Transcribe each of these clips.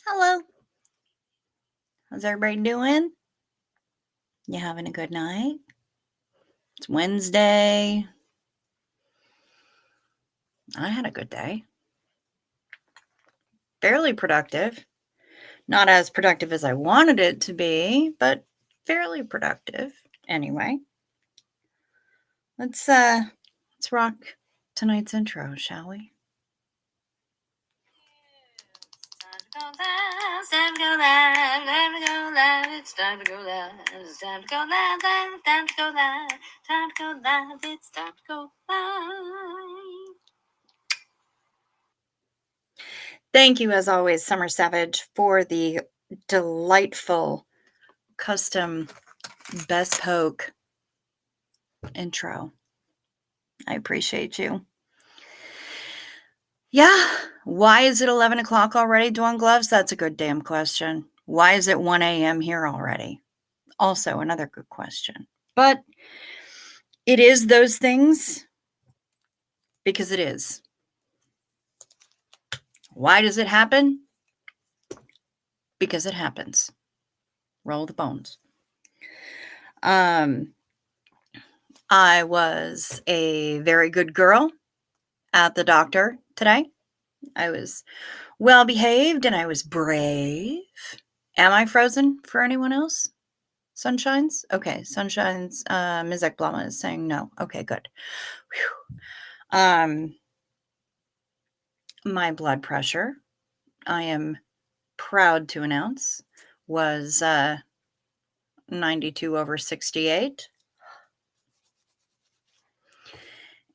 Hello. How's everybody doing? You having a good night? It's Wednesday. I had a good day. Fairly productive. Not as productive as I wanted it to be, but fairly productive. Anyway, let's rock tonight's intro, shall we? It's time to go live, time to go live, it's time to go live, it's time to go live, time to go live, time to go live, it's time to go live. Thank you, as always, Summer Savage, for the delightful custom bespoke intro. I appreciate you. Yeah. Why is it 11 o'clock already, Dawn Gloves? That's a good damn question. Why is it 1 a.m. here already? Also another good question. But it is those things because it is. Why does it happen? Because it happens. Roll the bones. I was a very good girl at the doctor today. I was well behaved and I was brave. Am I frozen for anyone else? Sunshines? Okay, Sunshines. Ms. Ekblama is saying no. Okay, good. Whew. My blood pressure, I am proud to announce, was 92 over 68.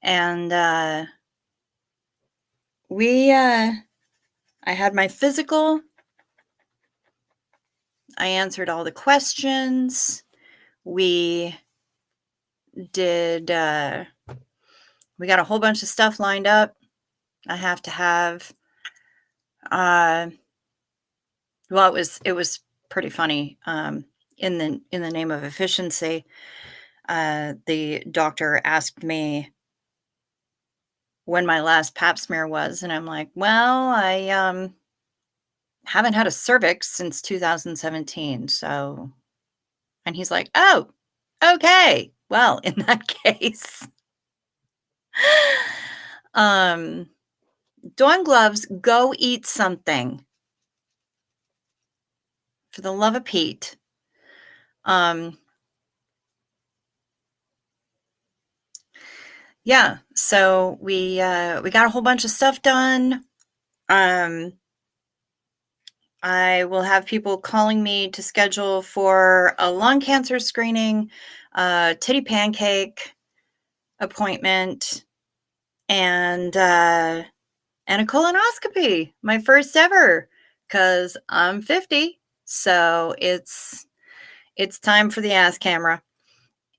And I had my physical. I answered all the questions. We did, we got a whole bunch of stuff lined up. I have to have, well, it was pretty funny. In the name of efficiency, the doctor asked me when my last pap smear was, and I'm like, well, I haven't had a cervix since 2017. So, and he's like, oh, okay. Well, in that case, Dawn Gloves, go eat something. For the love of Pete. Yeah, so we got a whole bunch of stuff done. I will have people calling me to schedule for a lung cancer screening, titty pancake appointment, and a colonoscopy, my first ever, because I'm 50. So it's time for the ass camera.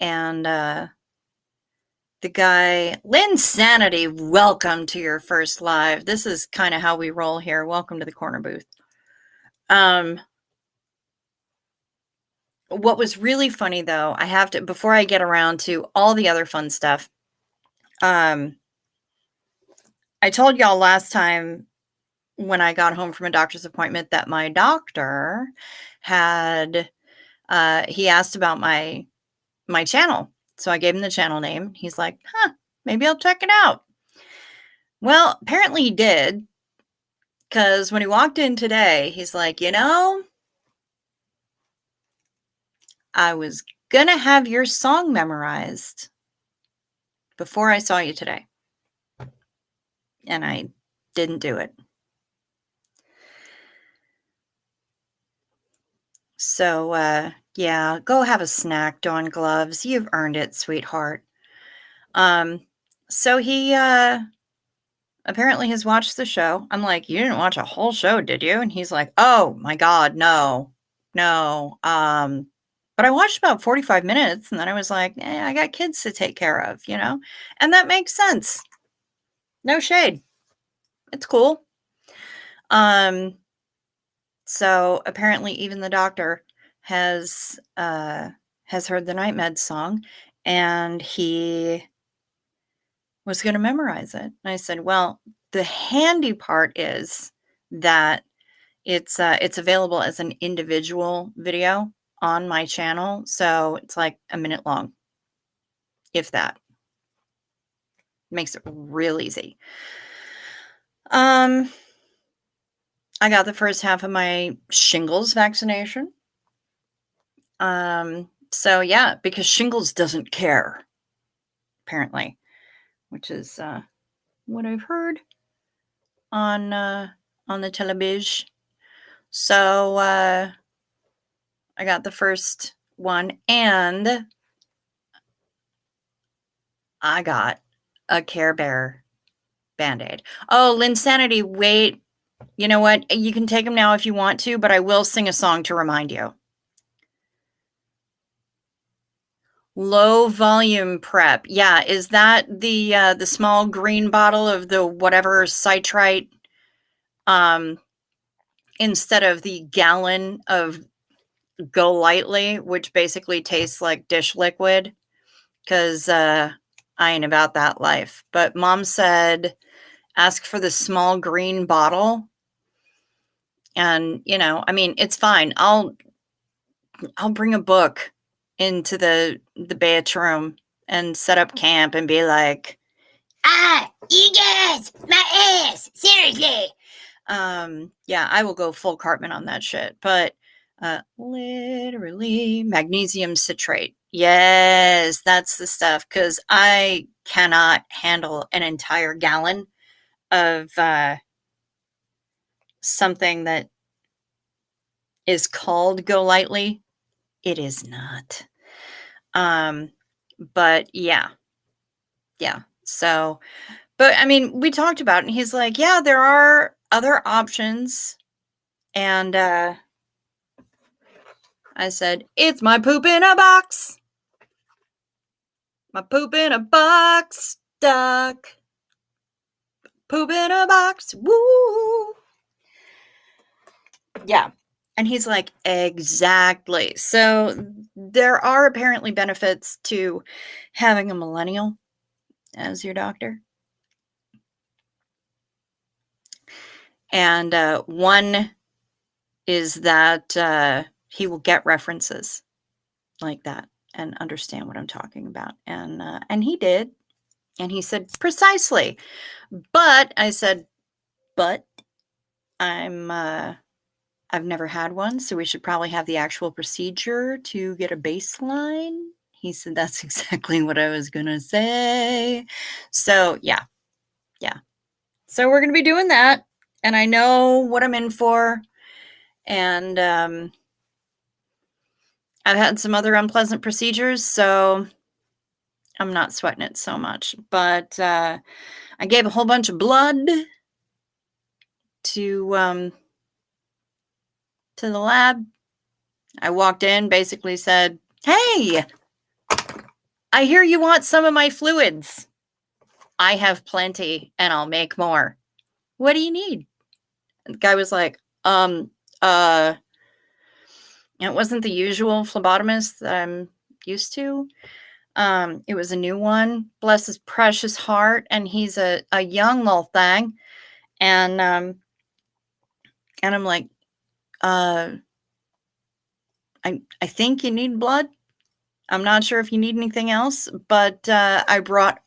And the guy, Lynn Sanity, welcome to your first live. This is kind of how we roll here. Welcome to the corner booth. What was really funny, though, I have to, before I get around to all the other fun stuff, I told y'all last time when I got home from a doctor's appointment that my doctor had, he asked about my channel. So I gave him the channel name. He's like, maybe I'll check it out. Well, apparently he did, because when he walked in today, he's like, I was going to have your song memorized before I saw you today. And I didn't do it. So, yeah, go have a snack, Dawn Gloves. You've earned it, sweetheart. So he apparently has watched the show. I'm like, you didn't watch a whole show, did you? And he's like, oh my God, no. But I watched about 45 minutes and then I was like, I got kids to take care of, and that makes sense. No shade. It's cool. So apparently even the doctor has heard the Night Med song and he was going to memorize it. And I said, well, the handy part is that It's available as an individual video on my channel, so it's like a minute long, if that. Makes it real easy. I got the first half of my shingles vaccination. So yeah, because shingles doesn't care, apparently, which is what I've heard on the television. So I got the first one, and I got a Care Bear Band-Aid. Oh, Linsanity, wait. You know what? You can take them now if you want to, but I will sing a song to remind you. Low volume prep. Yeah, is that the small green bottle of the whatever citrate instead of the gallon of Go Lightly, which basically tastes like dish liquid? Because I ain't about that life. But Mom said ask for the small green bottle. And, you know, I mean, it's fine. I'll bring a book into the bathroom and set up camp and be like, you guys, my ass, seriously. Yeah, I will go full Cartman on that shit. But literally magnesium citrate. Yes, that's the stuff, because I cannot handle an entire gallon of something that is called Go Lightly. It is not. But yeah. So, but I mean, we talked about it, and he's like, yeah, there are other options. And I said, it's my poop in a box. My poop in a box, duck. Poop in a box, woo. Yeah. And he's like, exactly. So there are apparently benefits to having a millennial as your doctor. And one is that he will get references like that and understand what I'm talking about. And he did. And he said, precisely. But I said, but I've never had one, so we should probably have the actual procedure to get a baseline. He said, that's exactly what I was going to say. So, yeah. So we're going to be doing that. And I know what I'm in for. And I've had some other unpleasant procedures, so I'm not sweating it so much. But I gave a whole bunch of blood to the lab. I walked in, basically said, hey, I hear you want some of my fluids. I have plenty and I'll make more. What do you need? And the guy was like, it wasn't the usual phlebotomist that I'm used to. It was a new one, bless his precious heart. And he's a young little thing. And I'm like, I think you need blood. I'm not sure if you need anything else, but I brought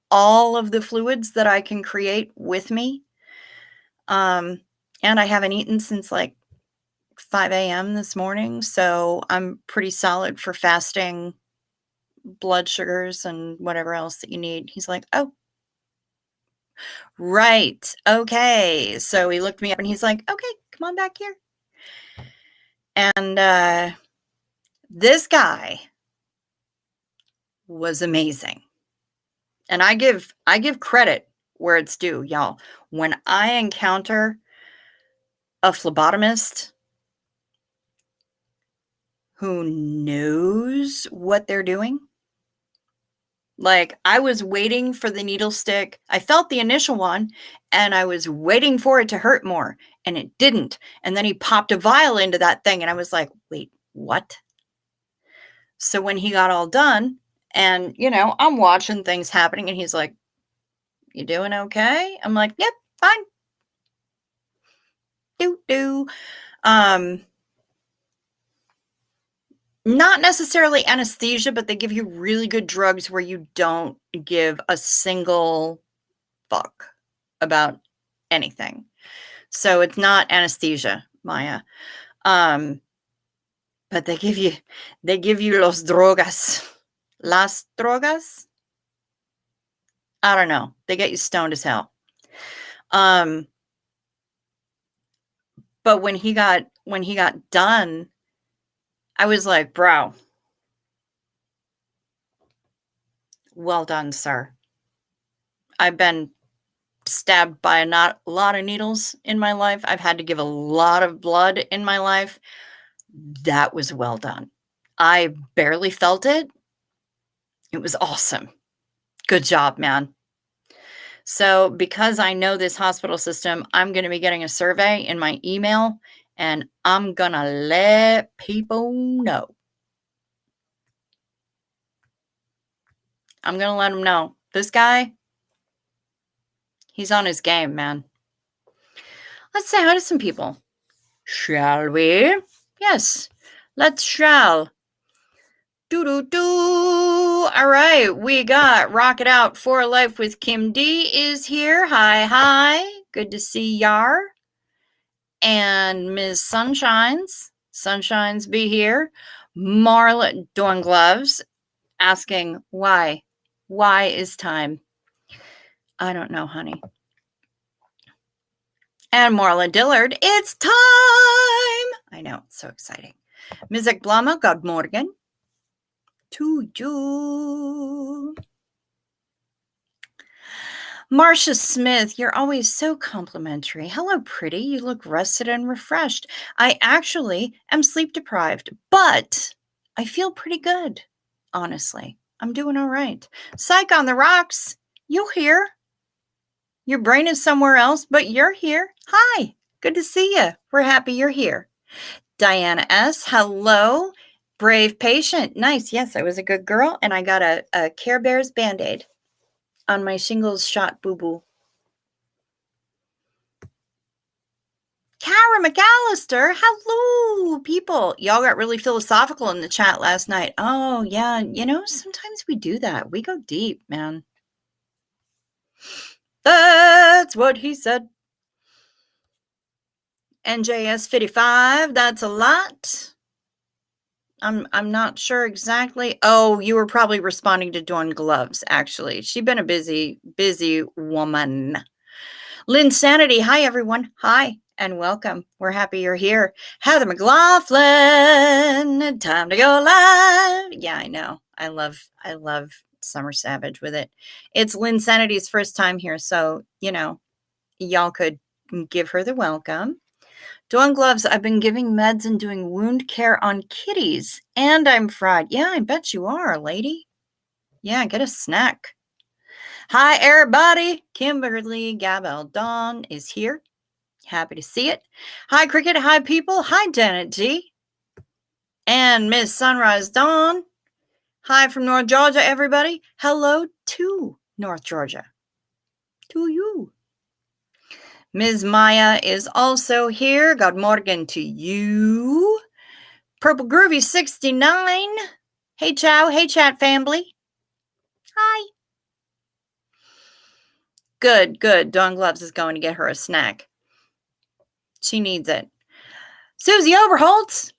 all of the fluids that I can create with me. And I haven't eaten since like 5 a.m. this morning, so I'm pretty solid for fasting blood sugars and whatever else that you need. He's like, oh, right. Okay. So he looked me up and he's like, okay, come on back here. And this guy was amazing. And I give credit where it's due, y'all. When I encounter a phlebotomist who knows what they're doing, like I was waiting for the needle stick. I felt the initial one and I was waiting for it to hurt more, and it didn't. And then he popped a vial into that thing and I was like, wait, what? So when he got all done, and you know, I'm watching things happening, and he's like, you doing okay? I'm like, yep, fine. Um, Not necessarily anesthesia, but they give you really good drugs where you don't give a single fuck about anything. So it's not anesthesia, Maya. But they give you los drogas. Las drogas? I don't know. They get you stoned as hell. But when he got done, I was like, bro, well done, sir. I've been stabbed by a lot of needles in my life. I've had to give a lot of blood in my life. That was well done. I barely felt it. It was awesome. Good job, man. So because I know this hospital system, I'm going to be getting a survey in my email, and I'm going to let people know. I'm going to let them know. This guy, he's on his game, man. Let's say hi to some people. Shall we? Yes, let's shall. All right, we got Rock It Out for Life with Kim D is here. Hi. Good to see Yar. And Ms. Sunshines be here. Marla doing gloves, asking why. Why is time? I don't know, honey. And Marla Dillard, it's time! I know, it's so exciting. Mizek Blama, God morgen. To you. Marcia Smith, you're always so complimentary. Hello, pretty. You look rested and refreshed. I actually am sleep deprived, but I feel pretty good. Honestly, I'm doing all right. Psych on the rocks. You here? Your brain is somewhere else, but you're here. Hi, good to see you. We're happy you're here. Diana S., hello. Brave patient. Nice. Yes, I was a good girl, and I got a Care Bears Band-Aid on my shingles shot boo-boo. Kara McAllister, hello, people. Y'all got really philosophical in the chat last night. Oh, yeah. You know, sometimes we do that. We go deep, man. That's what he said. NJS 55, that's a lot. I'm not sure exactly. Oh, you were probably responding to Dawn Gloves, actually. She's been a busy woman. Lynn Sanity, hi, everyone. Hi, and welcome. We're happy you're here. Heather McLaughlin, time to go live. Yeah, I know. I love Summer Savage with it. It's Lynn Sanity's first time here, so, you know, y'all could give her the welcome. Dawn Gloves, I've been giving meds and doing wound care on kitties, and I'm fried. Yeah, I bet you are, lady. Yeah, get a snack. Hi, everybody. Kimberly Gabel Dawn is here. Happy to see it. Hi, Cricket. Hi, people. Hi, Janet G. And Miss Sunrise Dawn. Hi from North Georgia, everybody. Hello to North Georgia. To you. Ms. Maya is also here. Good morning to you. Purple Groovy 69. Hey, Chow. Hey, chat family. Hi. Good. Dawn Gloves is going to get her a snack. She needs it. Susie Oberholtz.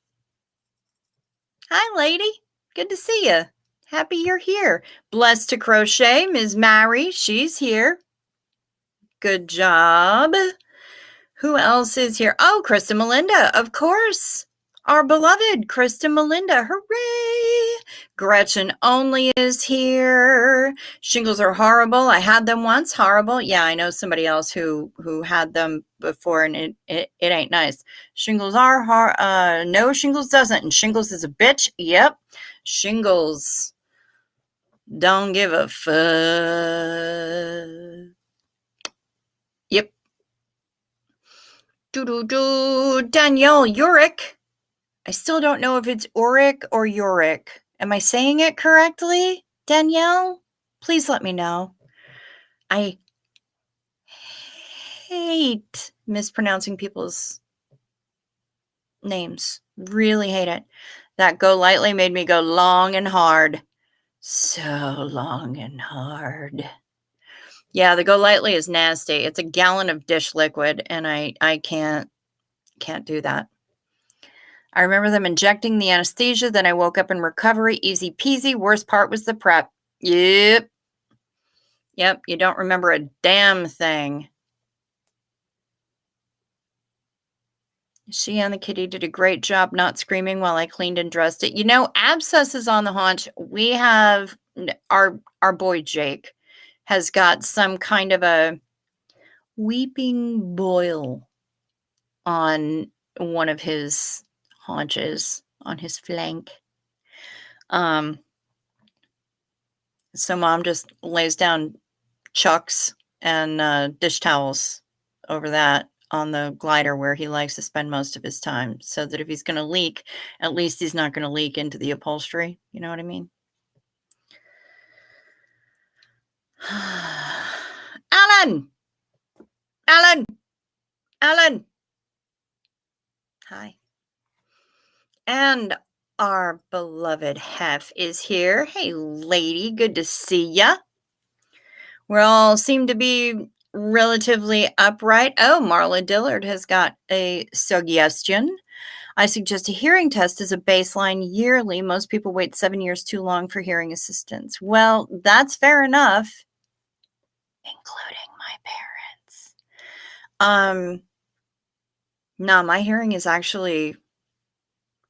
Hi, lady. Good to see you. Happy you're here. Blessed to Crochet, Ms. Mary. She's here. Good job. Who else is here? Oh, Krista Melinda, of course. Our beloved Krista Melinda. Hooray! Gretchen Only is here. Shingles are horrible. I had them once. Horrible. Yeah, I know somebody else who had them before, and it ain't nice. Shingles are hard. No, shingles doesn't. And shingles is a bitch. Yep. Shingles don't give a fuck. Yep. Danielle Urick. I still don't know if it's Urick or Urick. Am I saying it correctly, Danielle? Please let me know. I hate mispronouncing people's names. Really hate it. That go lightly made me go long and hard. So long and hard. Yeah, the go lightly is nasty. It's a gallon of dish liquid, and I can't do that. I remember them injecting the anesthesia, then I woke up in recovery, easy peasy. Worst part was the prep. Yep. Yep, you don't remember a damn thing. She and the kitty did a great job not screaming while I cleaned and dressed it. You know, abscesses on the haunch. We have our boy Jake has got some kind of a weeping boil on one of his haunches, on his flank. So mom just lays down chucks and dish towels over that on the glider where he likes to spend most of his time, so that if he's going to leak, at least he's not going to leak into the upholstery. You know what I mean? Alan! Alan! Alan! Hi. And our beloved Hef is here. Hey, lady, good to see ya. We all seem to be relatively upright. Oh, Marla Dillard has got a suggestion. I suggest a hearing test as a baseline yearly. Most people wait 7 years too long for hearing assistance. Well, that's fair enough, including my parents. No, my hearing is actually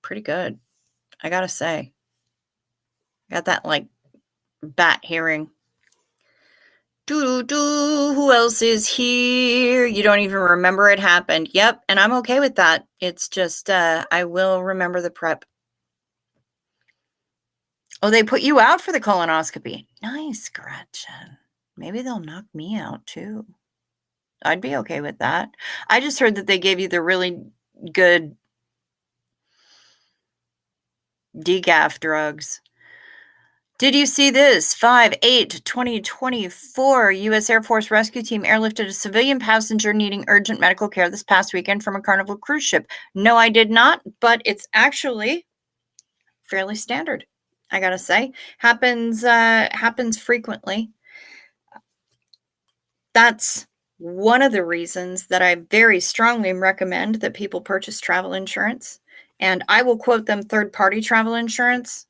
pretty good. I gotta say. Got that like bat hearing. Who else is here? You don't even remember it happened. Yep, and I'm okay with that. It's just I will remember the prep. Oh, they put you out for the colonoscopy. Nice, Gretchen. Maybe they'll knock me out too. I'd be okay with that. I just heard that they gave you the really good decaf drugs. Did you see this? 5/8/2024, U.S. Air Force rescue team airlifted a civilian passenger needing urgent medical care this past weekend from a Carnival cruise ship. No, I did not, but it's actually fairly standard, I gotta say. Happens frequently. That's one of the reasons that I very strongly recommend that people purchase travel insurance. And I will quote them third-party travel insurance.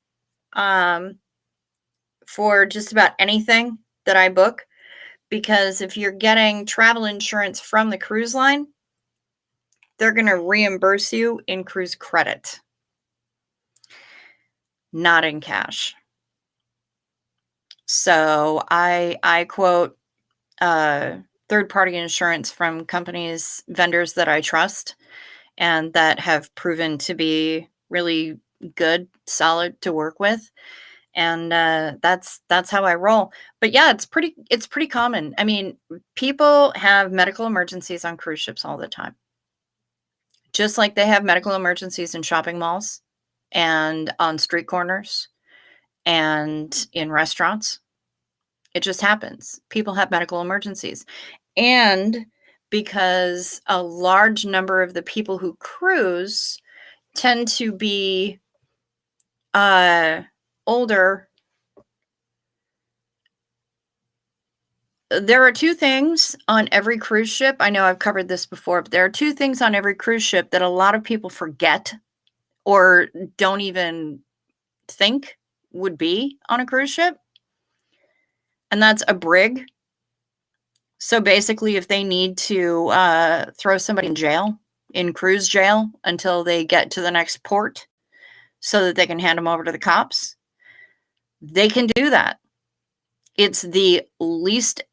For just about anything that I book, because if you're getting travel insurance from the cruise line, they're going to reimburse you in cruise credit, not in cash. So I quote third-party insurance from companies, vendors that I trust and that have proven to be really good, solid to work with. And that's how I roll. But yeah, it's pretty common. I mean, people have medical emergencies on cruise ships all the time, just like they have medical emergencies in shopping malls and on street corners and in restaurants. It just happens. People have medical emergencies. And because a large number of the people who cruise tend to be older. There are two things on every cruise ship. I know I've covered this before, but there are two things on every cruise ship that a lot of people forget or don't even think would be on a cruise ship. And that's a brig. So basically, if they need to throw somebody in jail, in cruise jail, until they get to the next port so that they can hand them over to the cops, they can do that. It's the least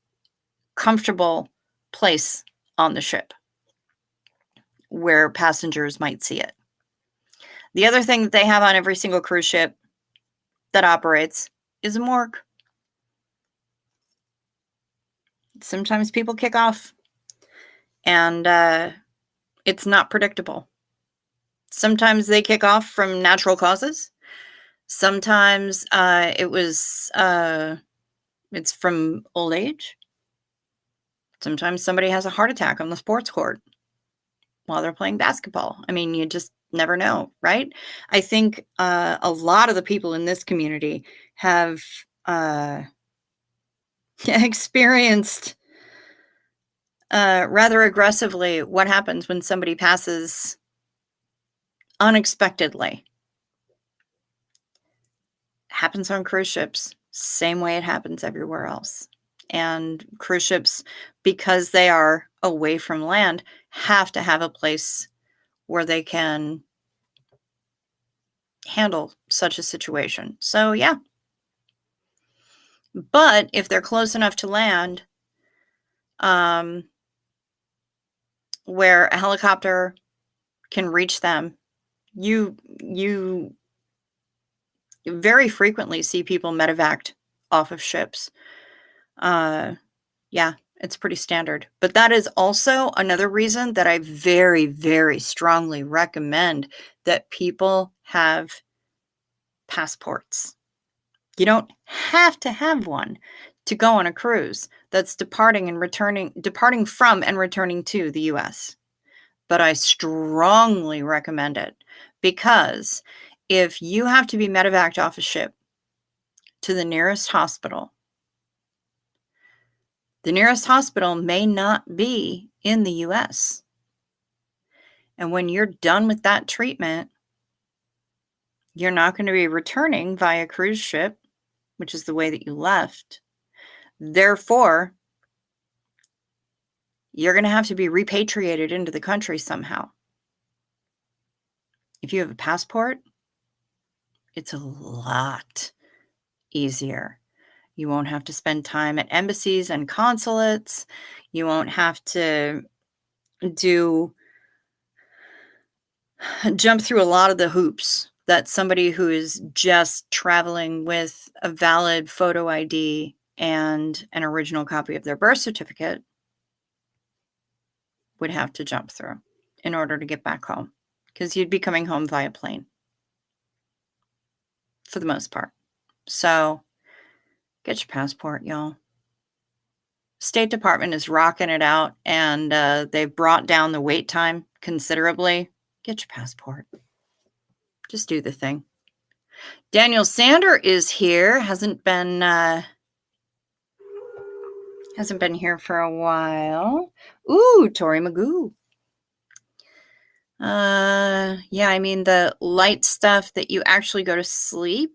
comfortable place on the ship where passengers might see it. The other thing that they have on every single cruise ship that operates is a morgue. Sometimes people kick off and it's not predictable. Sometimes they kick off from natural causes. Sometimes it's from old age. Sometimes somebody has a heart attack on the sports court. while they're playing basketball. I mean, you just never know, right? I think a lot of the people in this community have experienced rather aggressively what happens when somebody passes unexpectedly. Happens on cruise ships, same way it happens everywhere else. And cruise ships, because they are away from land, have to have a place where they can handle such a situation. So, yeah. But if they're close enough to land, where a helicopter can reach them, you very frequently see people medevaced off of ships. Yeah, it's pretty standard. But that is also another reason that I very, very strongly recommend that people have passports. You don't have to have one to go on a cruise that's departing from and returning to the US. But I strongly recommend it because if you have to be medevaced off a ship to the nearest hospital, the nearest hospital may not be in the US. And when you're done with that treatment, you're not going to be returning via cruise ship, which is the way that you left. Therefore, you're going to have to be repatriated into the country somehow. If you have a passport, it's a lot easier. You won't have to spend time at embassies and consulates. You won't have to jump through a lot of the hoops that somebody who is just traveling with a valid photo ID and an original copy of their birth certificate would have to jump through in order to get back home, because you'd be coming home via plane for the most part. So get your passport, y'all. State Department is rocking it out, and they've brought down the wait time considerably. Get your passport. Just do the thing. Daniel Sander is here. Hasn't been here for a while. Ooh, Tori Magoo. Yeah, I mean, the light stuff that you actually go to sleep.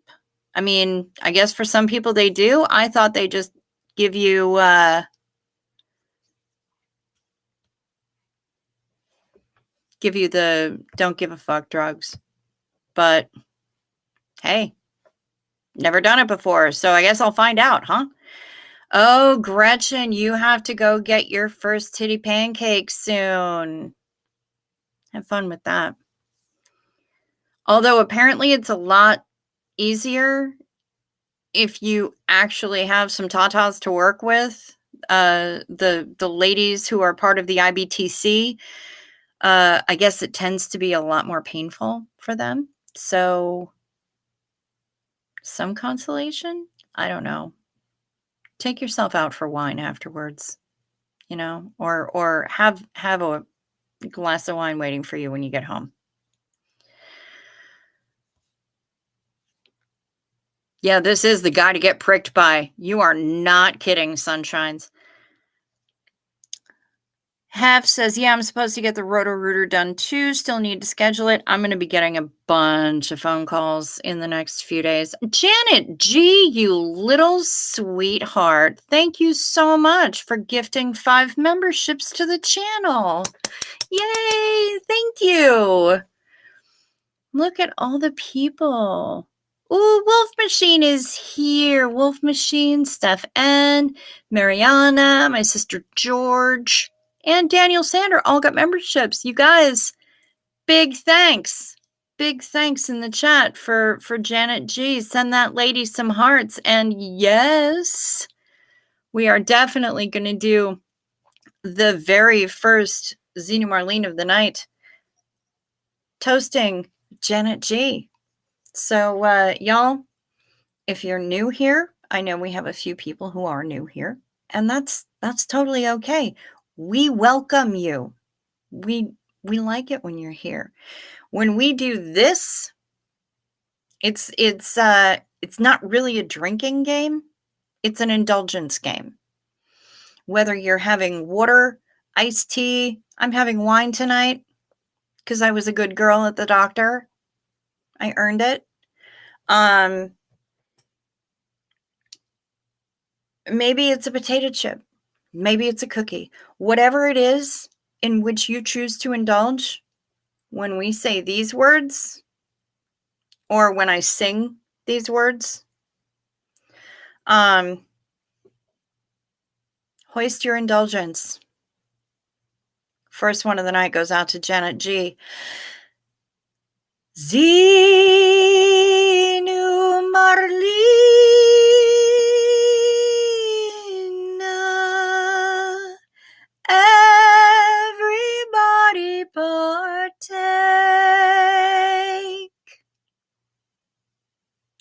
I mean, I guess for some people they do. I thought they just give you the don't give a fuck drugs. But hey, never done it before, so I guess I'll find out, huh? Oh, Gretchen, you have to go get your first titty pancakes soon. Have fun with that. Although apparently it's a lot easier if you actually have some tatas to work with. The ladies who are part of the IBTC, I guess it tends to be a lot more painful for them. So some consolation? I don't know. Take yourself out for wine afterwards, or have a glass of wine waiting for you when you get home. Yeah, this is the guy to get pricked by. You are not kidding, Sunshines. Hef says, yeah, I'm supposed to get the Roto-Rooter done too. Still need to schedule it. I'm going to be getting a bunch of phone calls in the next few days. Janet G, you little sweetheart. Thank you so much for gifting 5 memberships to the channel. Yay, thank you. Look at all the people. Ooh, Wolf Machine is here. Wolf Machine, Steph N, Mariana, my sister George, and Daniel Sander all got memberships. You guys, big thanks. Big thanks in the chat for Janet G. Send that lady some hearts. And yes, we are definitely going to do the very first Xena Marlene of the night, toasting Janet G. So, y'all, if you're new here, I know we have a few people who are new here, and that's totally okay. We welcome you. We We like it when you're here. When we do this, it's not really a drinking game. It's an indulgence game. Whether you're having water, iced tea, I'm having wine tonight because I was a good girl at the doctor. I earned it. Maybe it's a potato chip. Maybe it's a cookie. Whatever it is in which you choose to indulge, when we say these words, or when I sing these words, hoist your indulgence. First one of the night goes out to Janet G. Zinu Marlina, everybody partake.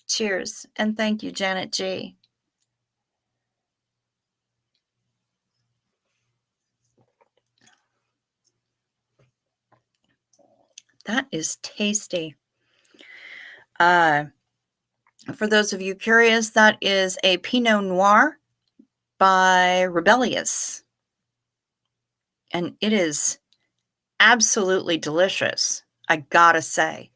Cheers, and thank you, Janet G. That is tasty. For those of you curious, that is a Pinot Noir by Rebellious. And it is absolutely delicious, I gotta say.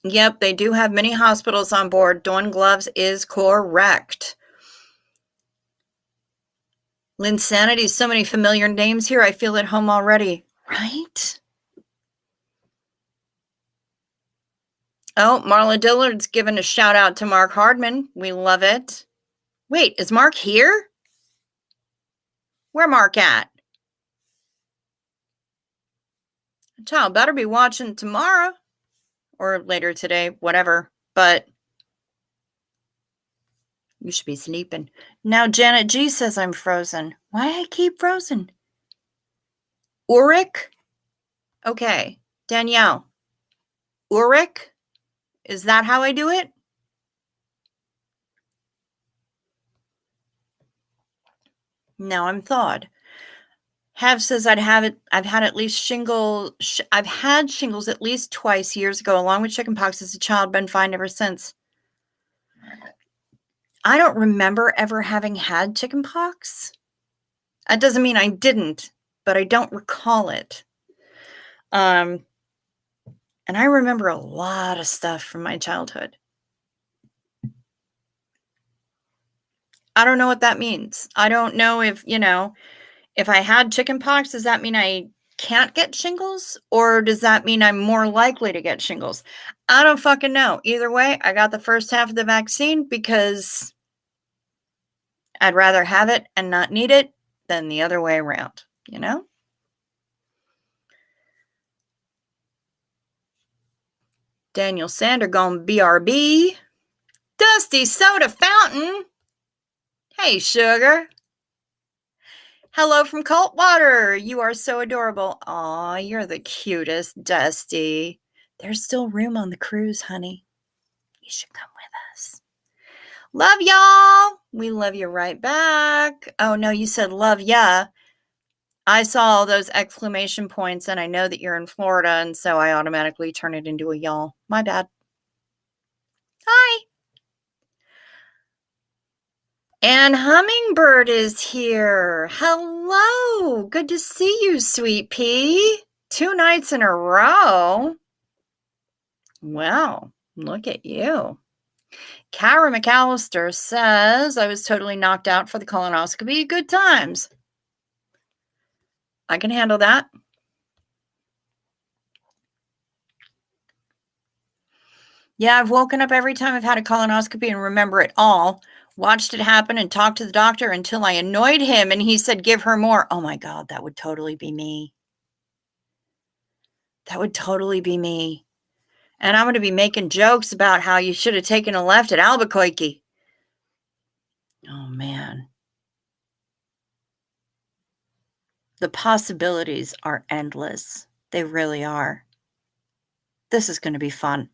Yep, they do have many hospitals on board. Dawn Gloves is correct. Linsanity, so many familiar names here. I feel at home already, right? Oh, Marla Dillard's given a shout out to Mark Hardman. We love it. Wait, is Mark here? Where Mark at? Child better be watching tomorrow or later today, whatever. But you should be sleeping. Now Janet G says I'm frozen. Why I keep frozen? Ulrich? Okay. Danielle. Ulrich? Is that how I do it? Now I'm thawed. Have says I've had at least shingles. I've had shingles at least twice years ago, along with chickenpox as a child. Been fine ever since. I don't remember ever having had chickenpox. That doesn't mean I didn't, but I don't recall it. And I remember a lot of stuff from my childhood. I don't know what that means. I don't know if, if I had chickenpox, does that mean I can't get shingles? Or does that mean I'm more likely to get shingles? I don't fucking know. Either way, I got the first half of the vaccine because I'd rather have it and not need it than the other way around, Daniel Sander gone BRB. Dusty Soda Fountain. Hey, sugar. Hello from Cultwater. You are so adorable. Aw, you're the cutest, Dusty. There's still room on the cruise, honey. You should come with us. Love y'all. We love you right back. Oh, no, you said love ya. I saw all those exclamation points, and I know that you're in Florida, and so I automatically turn it into a y'all. My bad. Hi. And Hummingbird is here. Hello. Good to see you, sweet pea. 2 nights in a row. Wow, look at you. Kara McAllister says, I was totally knocked out for the colonoscopy. Good times. I can handle that. Yeah, I've woken up every time I've had a colonoscopy and remember it all. Watched it happen and talked to the doctor until I annoyed him and he said, give her more. Oh my God, that would totally be me. That would totally be me. And I'm going to be making jokes about how you should have taken a left at Albuquerque. Oh, man. The possibilities are endless. They really are. This is going to be fun.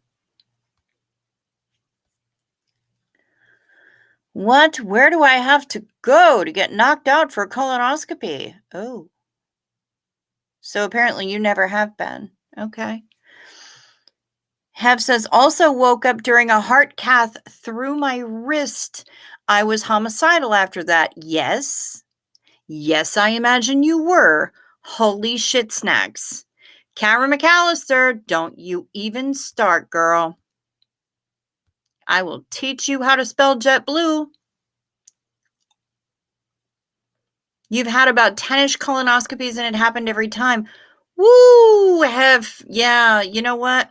What? Where do I have to go to get knocked out for a colonoscopy? Oh, so apparently you never have been. Okay. Hev says, also woke up during a heart cath through my wrist. I was homicidal after that. Yes. Yes, I imagine you were. Holy shit snacks. Kara McAllister, don't you even start, girl. I will teach you how to spell JetBlue. You've had about 10-ish colonoscopies and it happened every time. Woo, Hev. Yeah, you know what?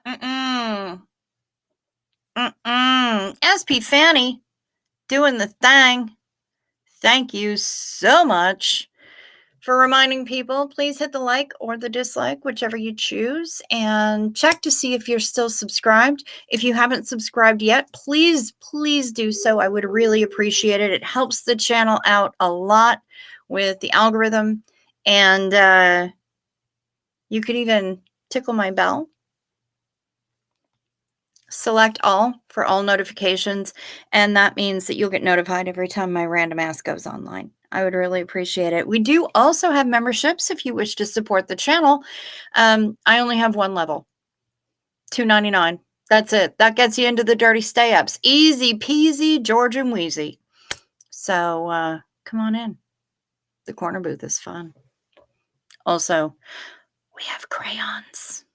SP Fanny, doing the thing. Thank you so much for reminding people. Please hit the like or the dislike, whichever you choose, and check to see if you're still subscribed. If you haven't subscribed yet, please do so. I would really appreciate it. It helps the channel out a lot with the algorithm, and you could even tickle my bell. Select all for all notifications, and that means that you'll get notified every time my random ass goes online. I would really appreciate it. We do also have memberships if you wish to support the channel. I only have one level, $2.99. That's it. That gets you into the dirty stay-ups. Easy peasy, George and Wheezy. So come on in. The corner booth is fun. Also, we have crayons.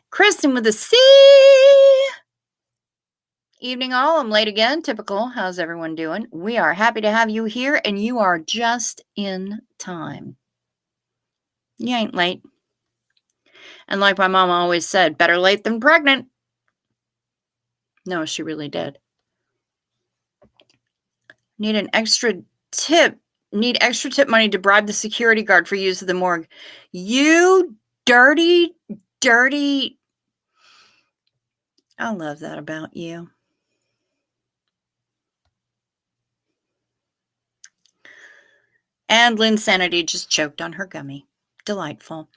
Kristen with a C. Evening all, I'm late again, typical. How's everyone doing? We are happy to have you here, and you are just in time. You ain't late. And like my mom always said, better late than pregnant. No, she really did. Need an extra tip. Need extra tip money to bribe the security guard for use of the morgue. You dirty. I love that about you. And Linsanity just choked on her gummy. Delightful.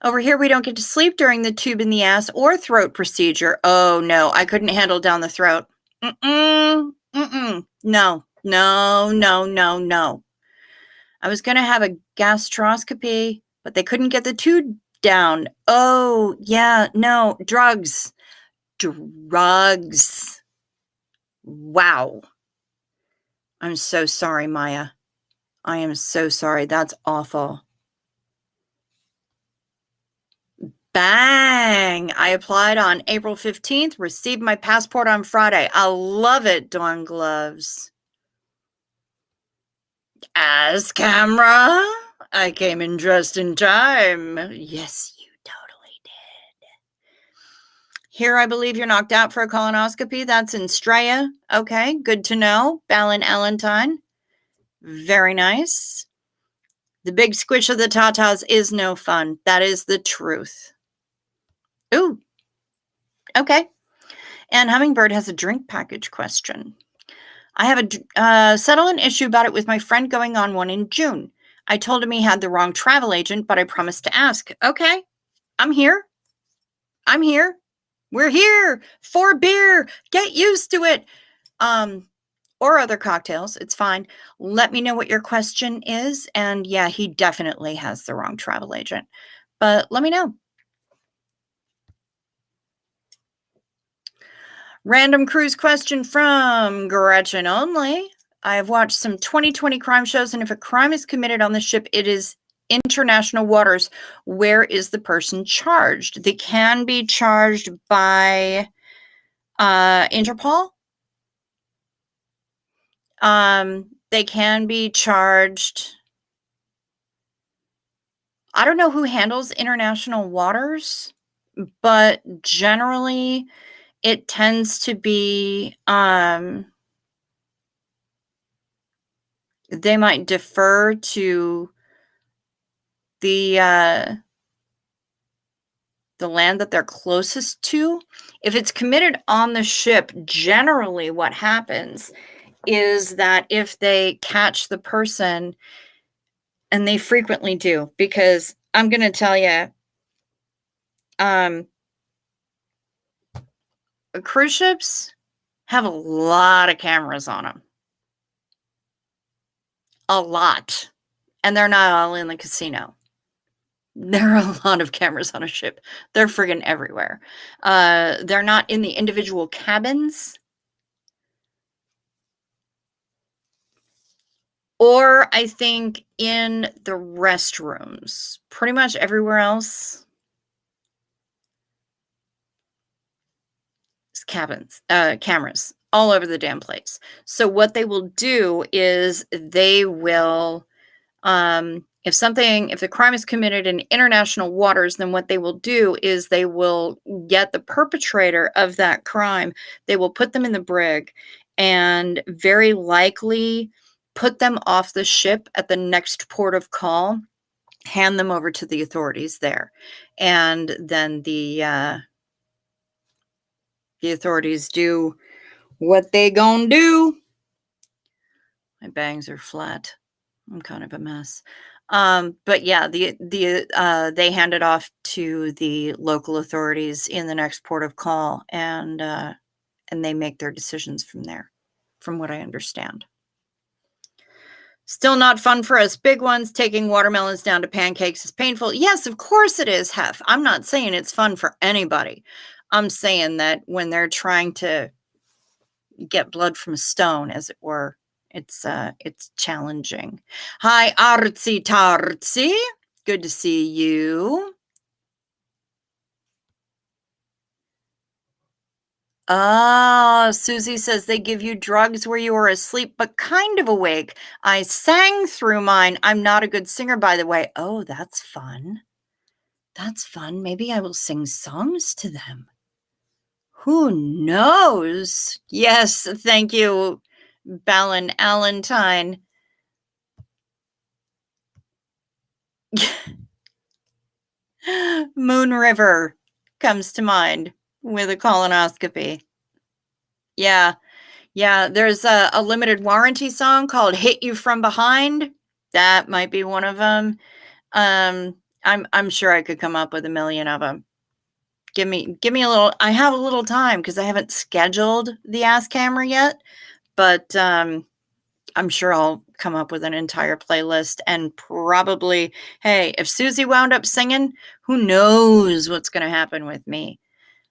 Over here, we don't get to sleep during the tube in the ass or throat procedure. Oh, no, I couldn't handle down the throat. No. I was going to have a gastroscopy, but they couldn't get the tube down. Oh, yeah, no, drugs. Wow. I'm so sorry, Maya. I am so sorry. That's awful. Bang! I applied on April 15th, received my passport on Friday. I love it, Dawn Gloves. As camera, I came in dressed in time. Yes, you totally did. Here, I believe you're knocked out for a colonoscopy. That's in Straya. Okay, good to know. Ballin Allentine. Very nice. The big squish of the tatas is no fun. That is the truth. Ooh. Okay. And Hummingbird has a drink package question. I have a settlement issue about it with my friend going on one in June. I told him he had the wrong travel agent, but I promised to ask. Okay, I'm here. We're here for beer. Get used to it. Or other cocktails. It's fine. Let me know what your question is. And yeah, he definitely has the wrong travel agent. But let me know. Random cruise question from Gretchen only. I have watched some 2020 crime shows, and if a crime is committed on the ship, it is international waters. Where is the person charged? They can be charged by Interpol. They can be charged. I don't know who handles international waters, but generally it tends to be they might defer to the land that they're closest to. If it's committed on the ship, generally what happens is that if they catch the person, and they frequently do, because I'm going to tell you, cruise ships have a lot of cameras on them. A lot. And they're not all in the casino. There are a lot of cameras on a ship. They're friggin' everywhere. They're not in the individual cabins. Or I think in the restrooms. Pretty much everywhere else is cameras all over the damn place. So what they will do is they will, if the crime is committed in international waters, then what they will do is they will get the perpetrator of that crime. They will put them in the brig and very likely put them off the ship at the next port of call, hand them over to the authorities there. And then the authorities do what they gonna do. My bangs are flat. I'm kind of a mess. But yeah, they hand it off to the local authorities in the next port of call, and they make their decisions from there, from what I understand. Still not fun for us big ones. Taking watermelons down to pancakes is painful. Yes, of course it is, Hef. I'm not saying it's fun for anybody. I'm saying that when they're trying to get blood from a stone, as it were, it's challenging. Hi, Artsy Tartsy. Good to see you. Susie says they give you drugs where you are asleep but kind of awake. I sang through mine. I'm not a good singer, by the way. Oh, that's fun. That's fun. Maybe I will sing songs to them. Who knows? Yes, thank you, Ballin Allentine. Moon River comes to mind with a colonoscopy. Yeah. There's a limited warranty song called Hit You From Behind. That might be one of them. I'm sure I could come up with a million of them. Give me a little. I have a little time because I haven't scheduled the Ask Camera yet, but I'm sure I'll come up with an entire playlist. And probably, hey, if Susie wound up singing, who knows what's going to happen with me.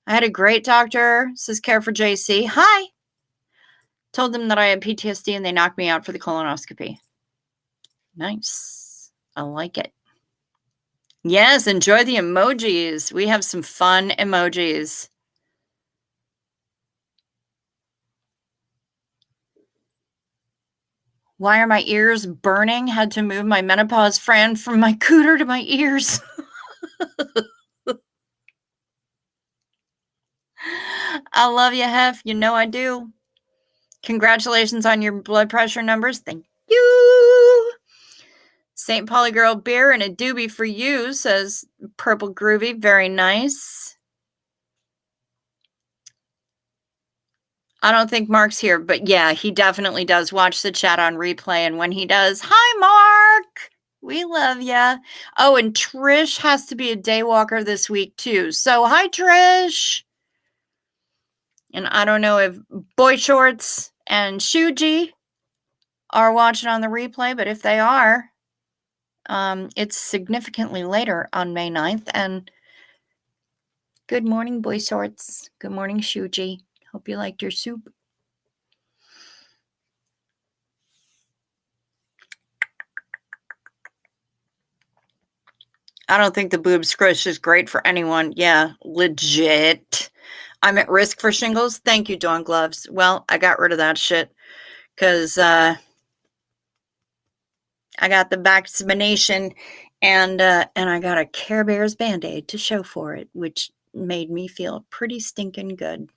I had a great doctor, says Care for JC. Hi. Told them that I had PTSD and they knocked me out for the colonoscopy. Nice. I like it. Yes, enjoy the emojis. We have some fun emojis. Why are my ears burning? Had to move my menopause friend from my cooter to my ears. I love you, Hef. You know I do. Congratulations on your blood pressure numbers. Thank you. St. Pauli Girl beer and a doobie for you, says Purple Groovy. Very nice. I don't think Mark's here, but yeah, he definitely does watch the chat on replay. And when he does, hi, Mark. We love ya. Oh, and Trish has to be a day walker this week, too. So, hi, Trish. And I don't know if Boy Shorts and Shuji are watching on the replay, but if they are, it's significantly later on May 9th. And good morning, Boy Shorts. Good morning, Shuji. Hope you liked your soup. I don't think the boob squish is great for anyone. Yeah, legit. I'm at risk for shingles. Thank you, Dawn Gloves. Well, I got rid of that shit because I got the vaccination and I got a Care Bears Band-Aid to show for it, which made me feel pretty stinking good.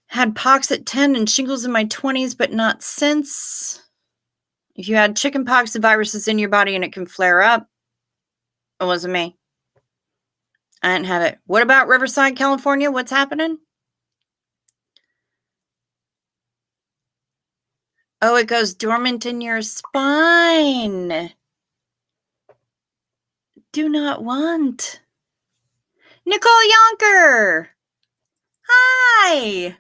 Had pox at 10 and shingles in my 20s, but not since. If you had chicken pox, the virus is in your body and it can flare up. It wasn't me. I didn't have it. What about Riverside, California? What's happening? Oh, it goes dormant in your spine. Do not want. Nicole Yonker. Hi.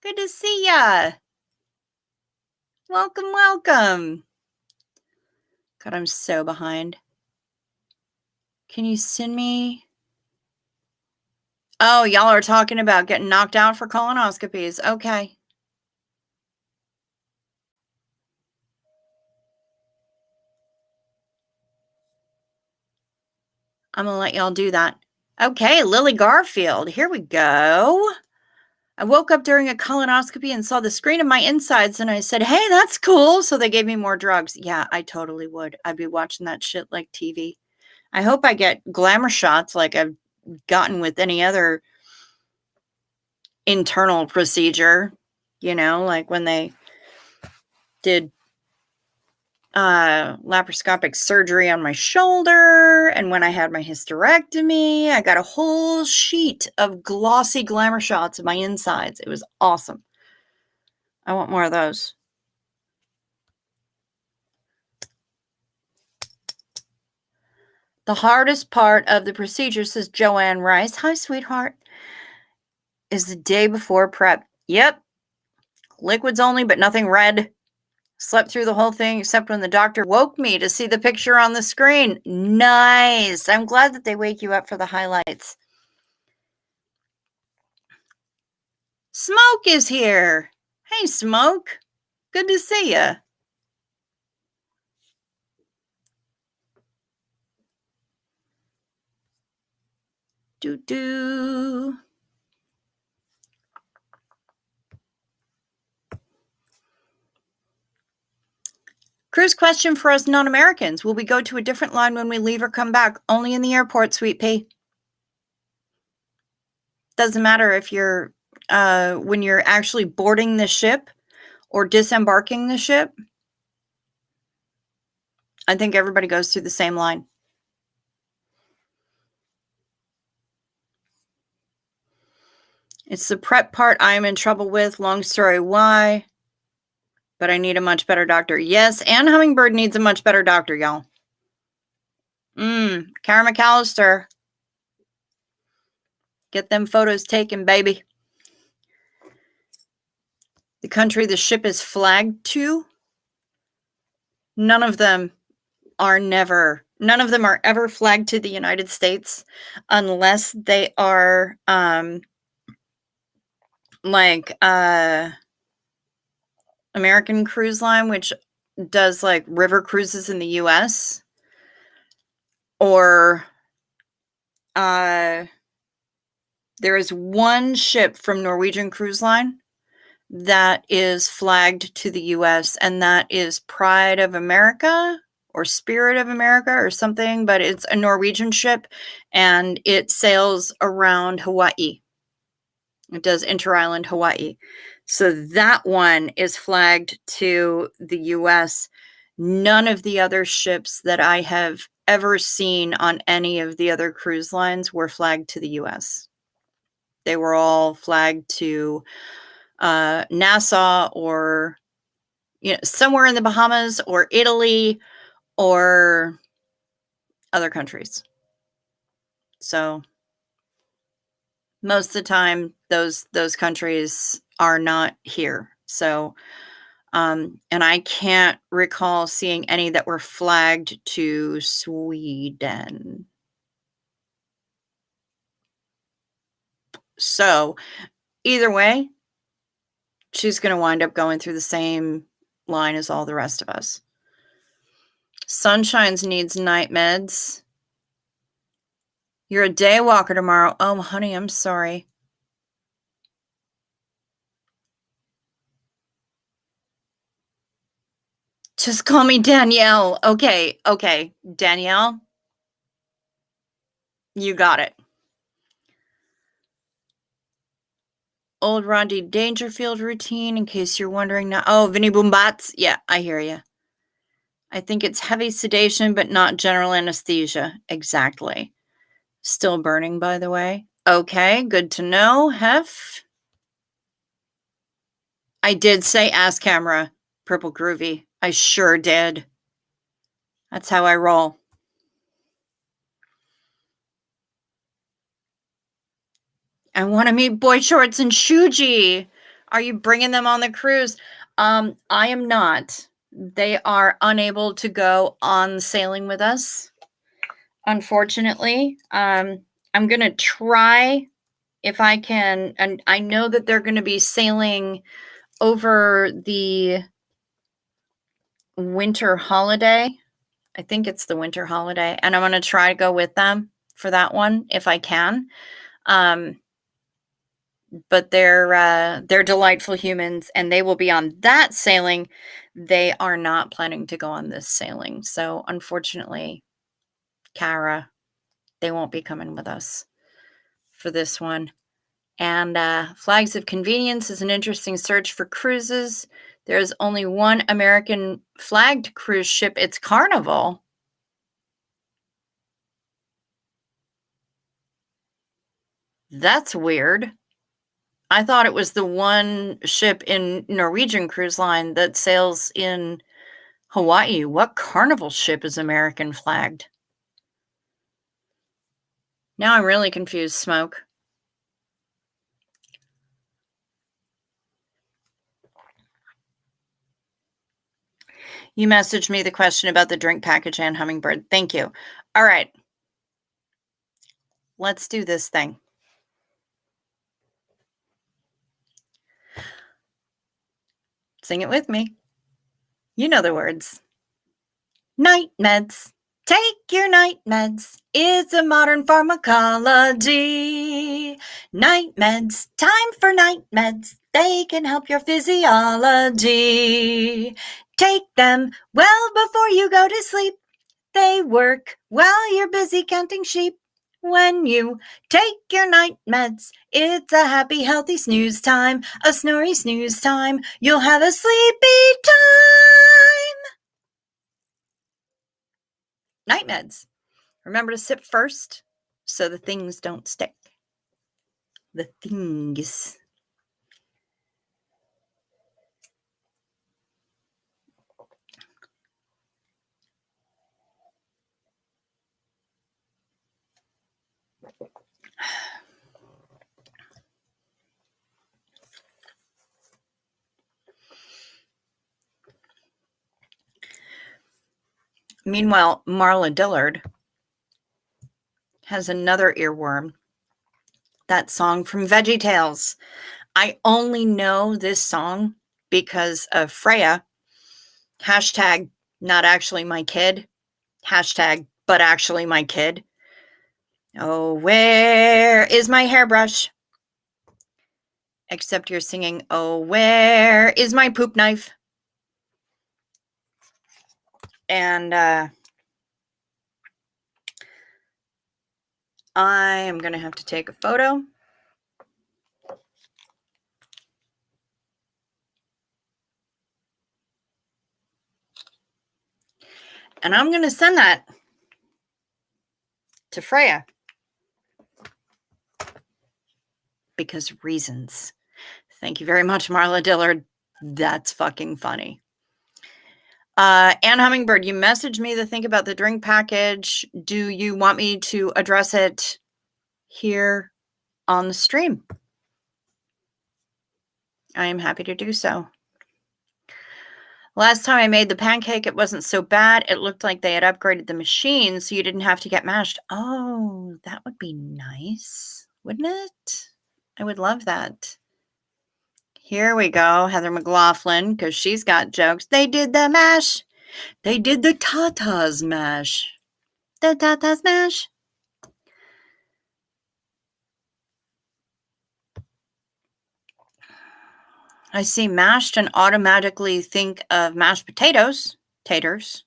Good to see ya. Welcome, welcome. God, I'm so behind. Can you send me? Oh, y'all are talking about getting knocked out for colonoscopies. Okay. I'm going to let y'all do that. Okay, Lily Garfield. Here we go. I woke up during a colonoscopy and saw the screen of my insides and I said, hey, that's cool. So they gave me more drugs. Yeah, I totally would. I'd be watching that shit like TV. I hope I get glamour shots like I've gotten with any other internal procedure, like when they did laparoscopic surgery on my shoulder and when I had my hysterectomy. I got a whole sheet of glossy glamour shots of my insides. It was awesome. I want more of those. The hardest part of the procedure, says Joanne Rice, hi, sweetheart, is the day before prep. Yep. Liquids only, but nothing red. Slept through the whole thing except when the doctor woke me to see the picture on the screen. Nice. I'm glad that they wake you up for the highlights. Smoke is here. Hey, Smoke. Good to see ya. Doo-doo. Cruise question for us non-Americans. Will we go to a different line when we leave or come back? Only in the airport, Sweet Pea. Doesn't matter if you're when you're actually boarding the ship or disembarking the ship. I think everybody goes through the same line. It's the prep part I'm in trouble with. Long story why. But I need a much better doctor. Yes, and Hummingbird needs a much better doctor, y'all. Karen McAllister. Get them photos taken, baby. The country the ship is flagged to, none of them are ever flagged to the United States unless they are like American Cruise Line, which does like river cruises in the US, or there is one ship from Norwegian Cruise Line that is flagged to the US, and that is Pride of America or Spirit of America or something, but it's a Norwegian ship and it sails around Hawaii. It does inter-island Hawaii. So that one is flagged to the US. None of the other ships that I have ever seen on any of the other cruise lines were flagged to the US. They were all flagged to Nassau or somewhere in the Bahamas or Italy or other countries. So most of the time those countries are not here. So and I can't recall seeing any that were flagged to Sweden. So either way, she's going to wind up going through the same line as all the rest of us. Sunshines needs night meds. You're a day walker tomorrow. Oh, honey, I'm sorry. Just call me Danielle. Okay. Danielle, you got it. Old Rodney Dangerfield routine, in case you're wondering now. Oh, Vinnie Boombats. Yeah, I hear you. I think it's heavy sedation, but not general anesthesia. Exactly. Still burning, by the way. Okay, good to know, Hef. I did say ass camera, Purple Groovy. I sure did. That's how I roll. I want to meet Boy Shorts and Shuji. Are you bringing them on the cruise? I am not. They are unable to go on sailing with us, unfortunately. I'm going to try if I can. And I know that they're going to be sailing over the winter holiday. I think it's the winter holiday. And I'm going to try to go with them for that one if I can. But they're delightful humans, and they will be on that sailing. They are not planning to go on this sailing. So unfortunately, Kara, they won't be coming with us for this one. And Flags of Convenience is an interesting search for cruises. There's only one American flagged cruise ship. It's Carnival. That's weird. I thought it was the one ship in Norwegian Cruise Line that sails in Hawaii. What Carnival ship is American flagged? Now I'm really confused, Smoke. You messaged me the question about the drink package and Hummingbird. Thank you. All right. Let's do this thing. Sing it with me. You know the words. Night meds. Take your night meds. It's a modern pharmacology. Night meds. Time for night meds. They can help your physiology. Take them well before you go to sleep. They work while you're busy counting sheep. When you take your night meds, it's a happy, healthy snooze time, a snory snooze time. You'll have a sleepy time. Night meds. Remember to sip first so the things don't stick. The things. Meanwhile, Marla Dillard has another earworm. That song from VeggieTales. I only know this song because of Freya. Hashtag not actually my kid. Hashtag but actually my kid. Oh, where is my hairbrush? Except you're singing, oh, where is my poop knife? And I am going to have to take a photo. And I'm going to send that to Freya. Because reasons. Thank you very much, Marla Dillard. That's fucking funny. Ann Hummingbird, you messaged me to think about the drink package. Do you want me to address it here on the stream? I am happy to do so. Last time I made the pancake, it wasn't so bad. It looked like they had upgraded the machine, so you didn't have to get mashed. Oh, that would be nice, wouldn't it? I would love that. Here we go, Heather McLaughlin, because she's got jokes. They did the mash. They did the Tata's mash. The Tata's mash. I see mashed and automatically think of mashed potatoes. Taters.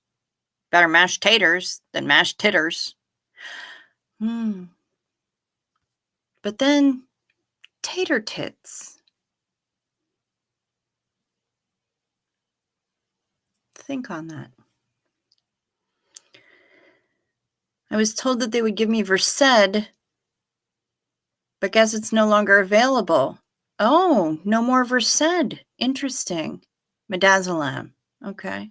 Better mashed taters than mashed titters. But then tater tits. Think on that. I was told that they would give me Versed, but guess it's no longer available. Oh, no more Versed. Interesting. Midazolam. Okay.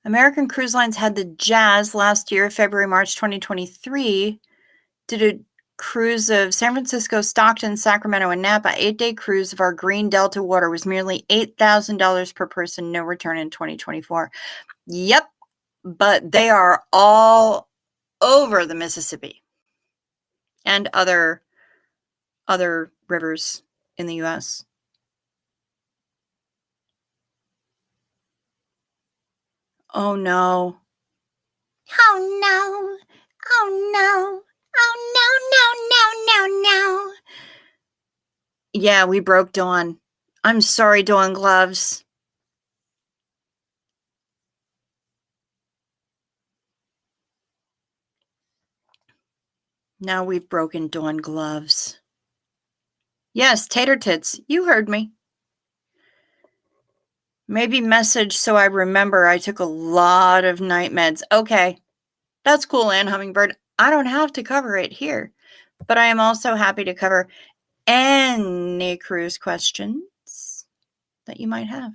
American Cruise Lines had the Jazz last year, February, March 2023. Did a cruise of San Francisco, Stockton, Sacramento, and Napa. 8-day cruise of our Green Delta water was merely $8,000 per person. No return in 2024. Yep, but they are all over the Mississippi and other rivers in the U.S. Oh no. Oh no. Oh no. Oh no, no, no, no, no, no. Yeah, we broke Dawn. I'm sorry, Dawn Gloves. Now we've broken Dawn Gloves. Yes, tater tits. You heard me. Maybe message so I remember I took a lot of night meds. Okay. That's cool, Ann Hummingbird. I don't have to cover it here, but I am also happy to cover any cruise questions that you might have.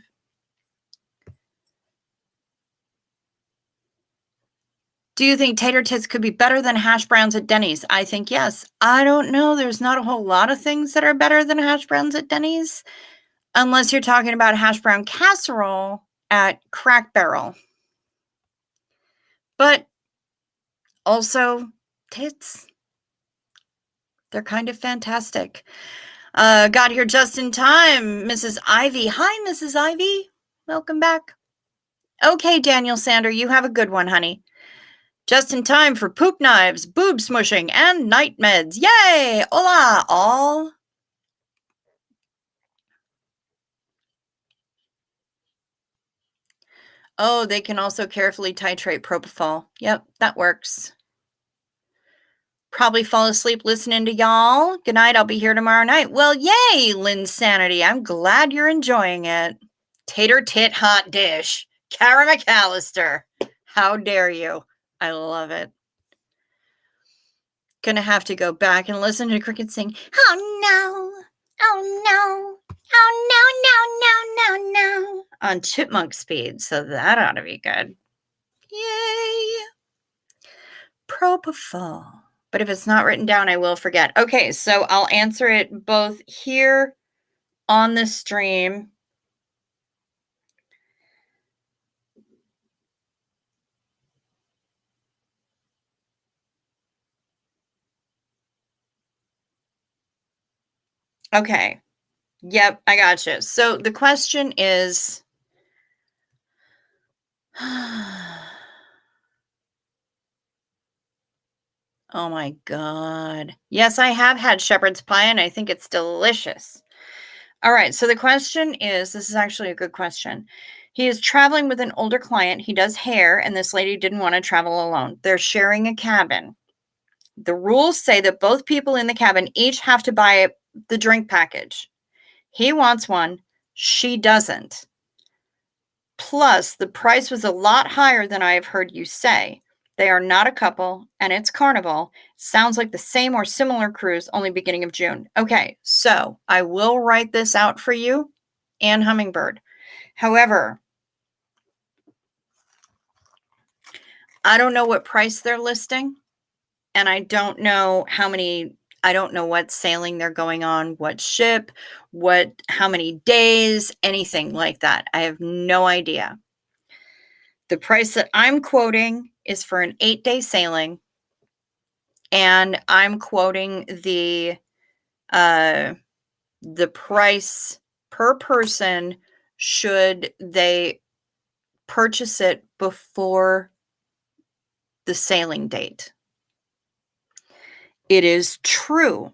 Do you think tater tits could be better than hash browns at Denny's? I think yes. I don't know. There's not a whole lot of things that are better than hash browns at Denny's, unless you're talking about hash brown casserole at Crack Barrel. But also, tits, they're kind of fantastic. Got here just in time, Mrs. Ivy. Hi, Mrs. Ivy. Welcome back. Okay, Daniel Sander, you have a good one, honey. Just in time for poop knives, boob smushing, and night meds. Yay! Hola, all. Oh, they can also carefully titrate propofol. Yep, that works. Probably fall asleep listening to y'all. Good night. I'll be here tomorrow night. Well, yay, Linsanity. I'm glad you're enjoying it. Tater tit hot dish. Kara McAllister. How dare you? I love it. Gonna have to go back and listen to Cricket sing, oh no, oh no, oh no, no, no, no, no, on chipmunk speed, so that ought to be good. Yay! Propofol. But if it's not written down, I will forget. Okay, so I'll answer it both here on the stream. Okay. Yep, I gotcha. So the question is, oh my God. Yes, I have had shepherd's pie and I think it's delicious. All right, so the question is, this is actually a good question. He is traveling with an older client. He does hair, and this lady didn't want to travel alone. They're sharing a cabin. The rules say that both people in the cabin each have to buy the drink package. He wants one. She doesn't. Plus, the price was a lot higher than I have heard you say. They are not a couple, and it's Carnival. Sounds like the same or similar cruise, only beginning of June. Okay, so I will write this out for you, Ann Hummingbird. However, I don't know what price they're listing, and I don't know I don't know what sailing they're going on, what ship, how many days, anything like that. I have no idea. The price that I'm quoting is for an 8-day sailing, and I'm quoting the price per person should they purchase it before the sailing date. It is true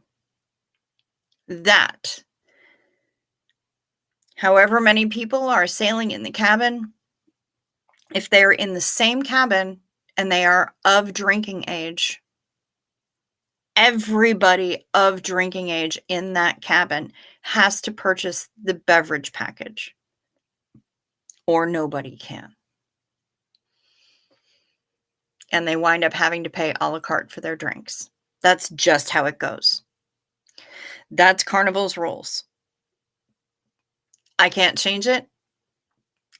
that however many people are sailing in the cabin, if they're in the same cabin and they are of drinking age, everybody of drinking age in that cabin has to purchase the beverage package, or nobody can. And they wind up having to pay a la carte for their drinks. That's just how it goes. That's Carnival's rules. I can't change it.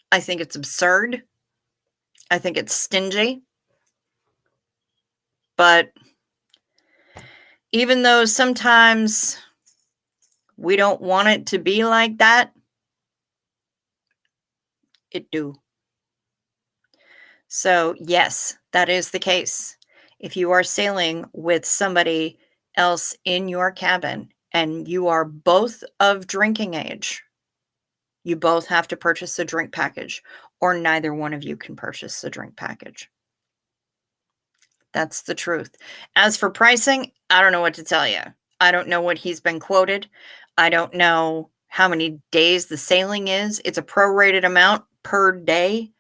I think it's absurd. I think it's stingy. But even though sometimes we don't want it to be like that, it do. So, yes, that is the case. If you are sailing with somebody else in your cabin and you are both of drinking age, you both have to purchase a drink package, or neither one of you can purchase a drink package. That's the truth. As for pricing, I don't know what to tell you. I don't know what he's been quoted. I don't know how many days the sailing is. It's a prorated amount per day.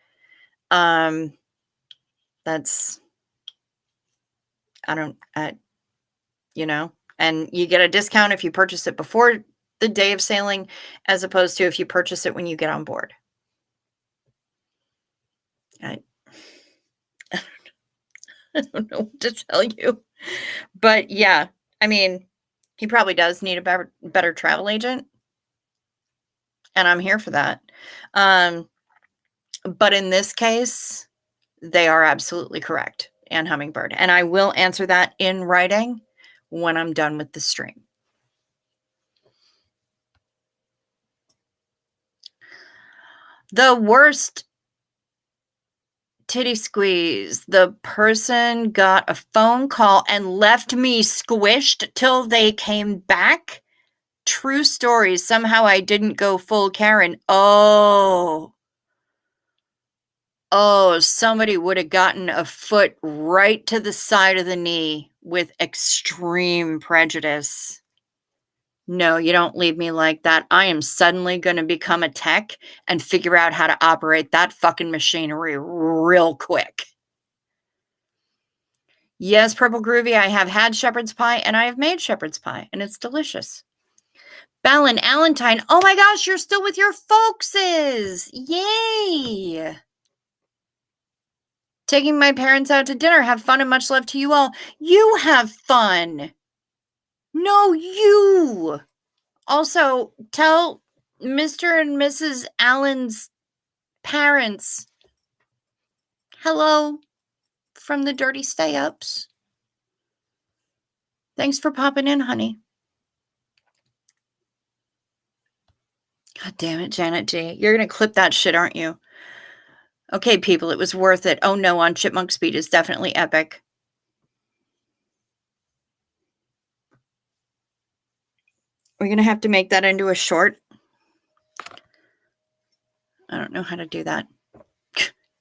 That's I don't and you get a discount if you purchase it before the day of sailing as opposed to if you purchase it when you get on board. I I don't know what to tell you. But yeah, I mean, he probably does need a better travel agent, and I'm here for that. Um, but in this case, they are absolutely correct, and Hummingbird. And I will answer that in writing when I'm done with the stream. The worst titty squeeze. The person got a phone call and left me squished till they came back. True story. Somehow I didn't go full Karen. Oh, somebody would have gotten a foot right to the side of the knee with extreme prejudice. No, you don't leave me like that. I am suddenly going to become a tech and figure out how to operate that fucking machinery real quick. Yes, Purple Groovy, I have had shepherd's pie and I have made shepherd's pie, and it's delicious. Ballin Allentine, oh my gosh, you're still with your folkses. Yay! Taking my parents out to dinner. Have fun and much love to you all. You have fun. No, you. Also, tell Mr. and Mrs. Allen's parents hello from the Dirty Stay Ups. Thanks for popping in, honey. God damn it, Janet G. You're going to clip that shit, aren't you? Okay, people, it was worth it. Oh no, on Chipmunk Speed is definitely epic. We're going to have to make that into a short. I don't know how to do that.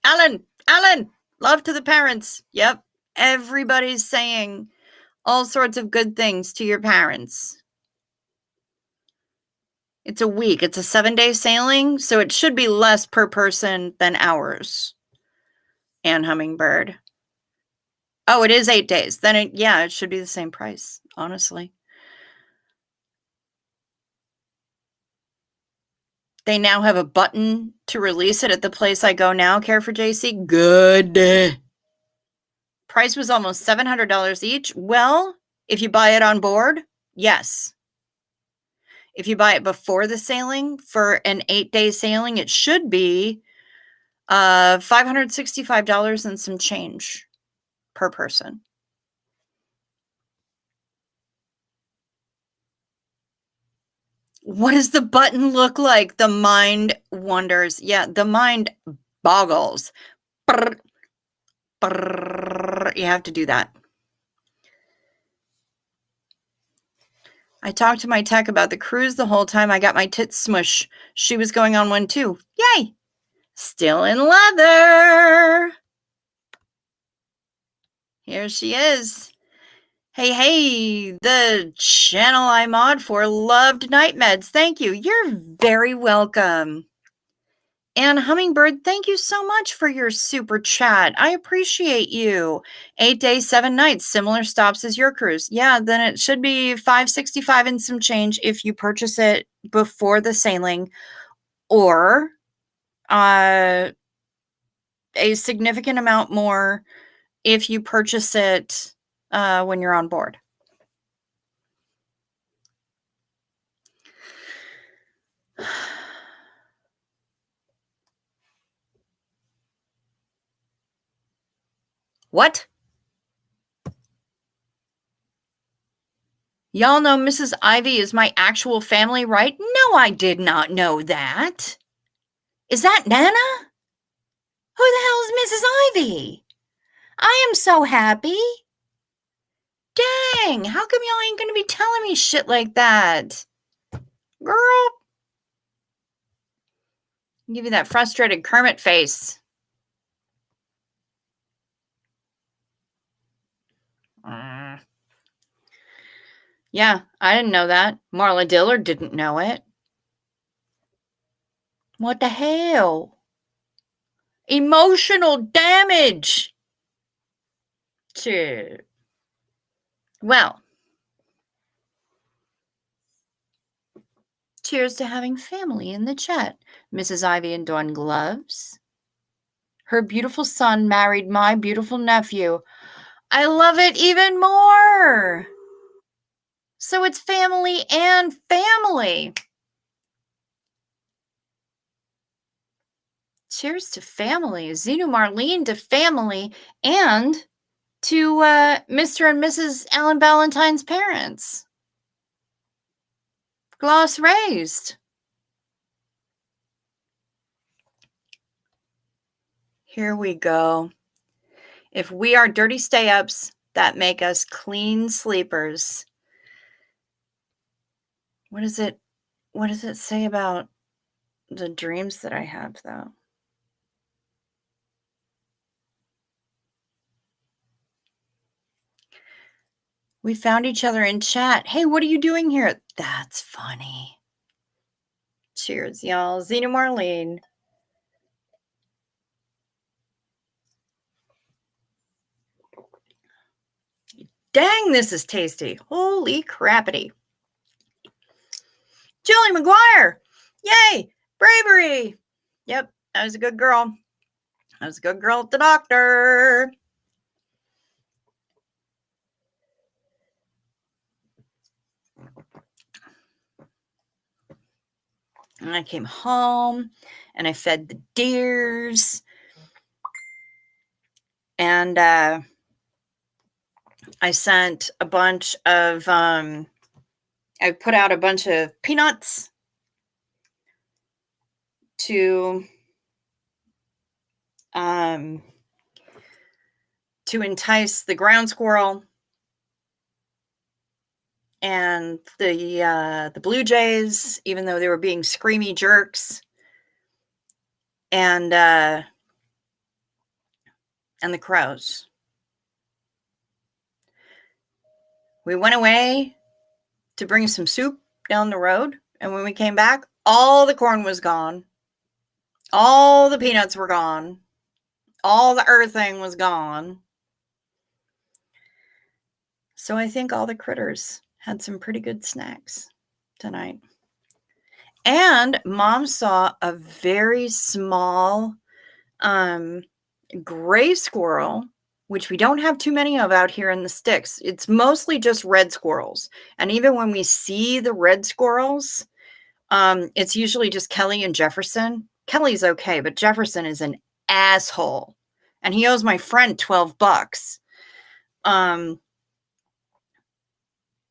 Alan, love to the parents. Yep. Everybody's saying all sorts of good things to your parents. It's a week. It's a 7-day sailing, so it should be less per person than ours. And Hummingbird. Oh, it is 8 days. Then it should be the same price, honestly. They now have a button to release it at the place I go now, Care for JC. Good. Price was almost $700 each. Well, if you buy it on board, yes. If you buy it before the sailing for an 8-day sailing, it should be $565 and some change per person. What does the button look like? The mind wonders. Yeah, the mind boggles. Brr, brr. You have to do that. I talked to my tech about the cruise the whole time. I got my tits smush. She was going on one too. Yay! Still in leather. Here she is. Hey, the channel I mod for loved night meds. Thank you. You're very welcome. And Hummingbird, thank you so much for your super chat. I appreciate you. 8 days, 7 nights, similar stops as your cruise. Yeah, then it should be $565 and some change if you purchase it before the sailing, or a significant amount more if you purchase it when you're on board. What? Y'all know Mrs. Ivy is my actual family, right? No, I did not know that. Is that Nana? Who the hell is Mrs. Ivy? I am so happy. Dang, how come y'all ain't gonna be telling me shit like that? Girl. I'll give you that frustrated Kermit face. Yeah, I didn't know that. Marla Dillard didn't know it. What the hell? Emotional damage. Shit. Well, cheers to having family in the chat. Mrs. Ivy and Dawn Gloves. Her beautiful son married my beautiful nephew. I love it even more. So it's family and family. Cheers to family. Zenu Marlene to family and to Mr. and Mrs. Alan Ballantyne's parents. Glass raised. Here we go. If we are dirty stay-ups, that make us clean sleepers. What does it say about the dreams that I have, though? We found each other in chat. Hey, what are you doing here? That's funny. Cheers, y'all. Zena Marlene. Dang, this is tasty. Holy crappity. Julie McGuire. Yay. Bravery. Yep, I was a good girl. I was a good girl at the doctor. And I came home and I fed the deers. And I sent a bunch of, I put out a bunch of peanuts to entice the ground squirrel and the blue jays, even though they were being screamy jerks, and the crows. We went away to bring some soup down the road, and when we came back, all the corn was gone. All the peanuts were gone. All the earthing was gone. So I think all the critters had some pretty good snacks tonight. And Mom saw a very small gray squirrel, which we don't have too many of out here in the sticks. It's mostly just red squirrels. And even when we see the red squirrels, it's usually just Kelly and Jefferson. Kelly's okay, but Jefferson is an asshole. And he owes my friend $12.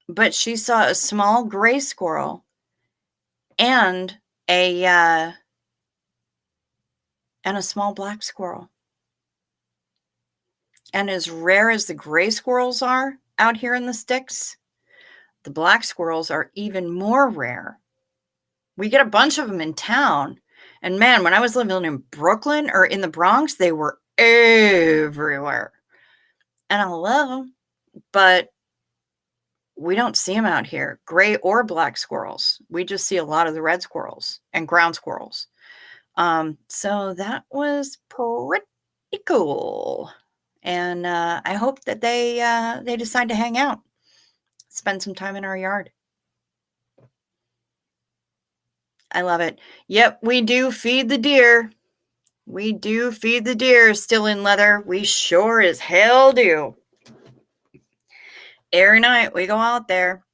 But she saw a small gray squirrel and a small black squirrel. And as rare as the gray squirrels are out here in the sticks, the black squirrels are even more rare. We get a bunch of them in town. And man, when I was living in Brooklyn or in the Bronx, they were everywhere. And I love them, but we don't see them out here, gray or black squirrels. We just see a lot of the red squirrels and ground squirrels. So that was pretty cool. And I hope that they decide to hang out, spend some time in our yard. I love it. Yep, we do feed the deer. We do feed the deer still in leather. We sure as hell do. Every night we go out there.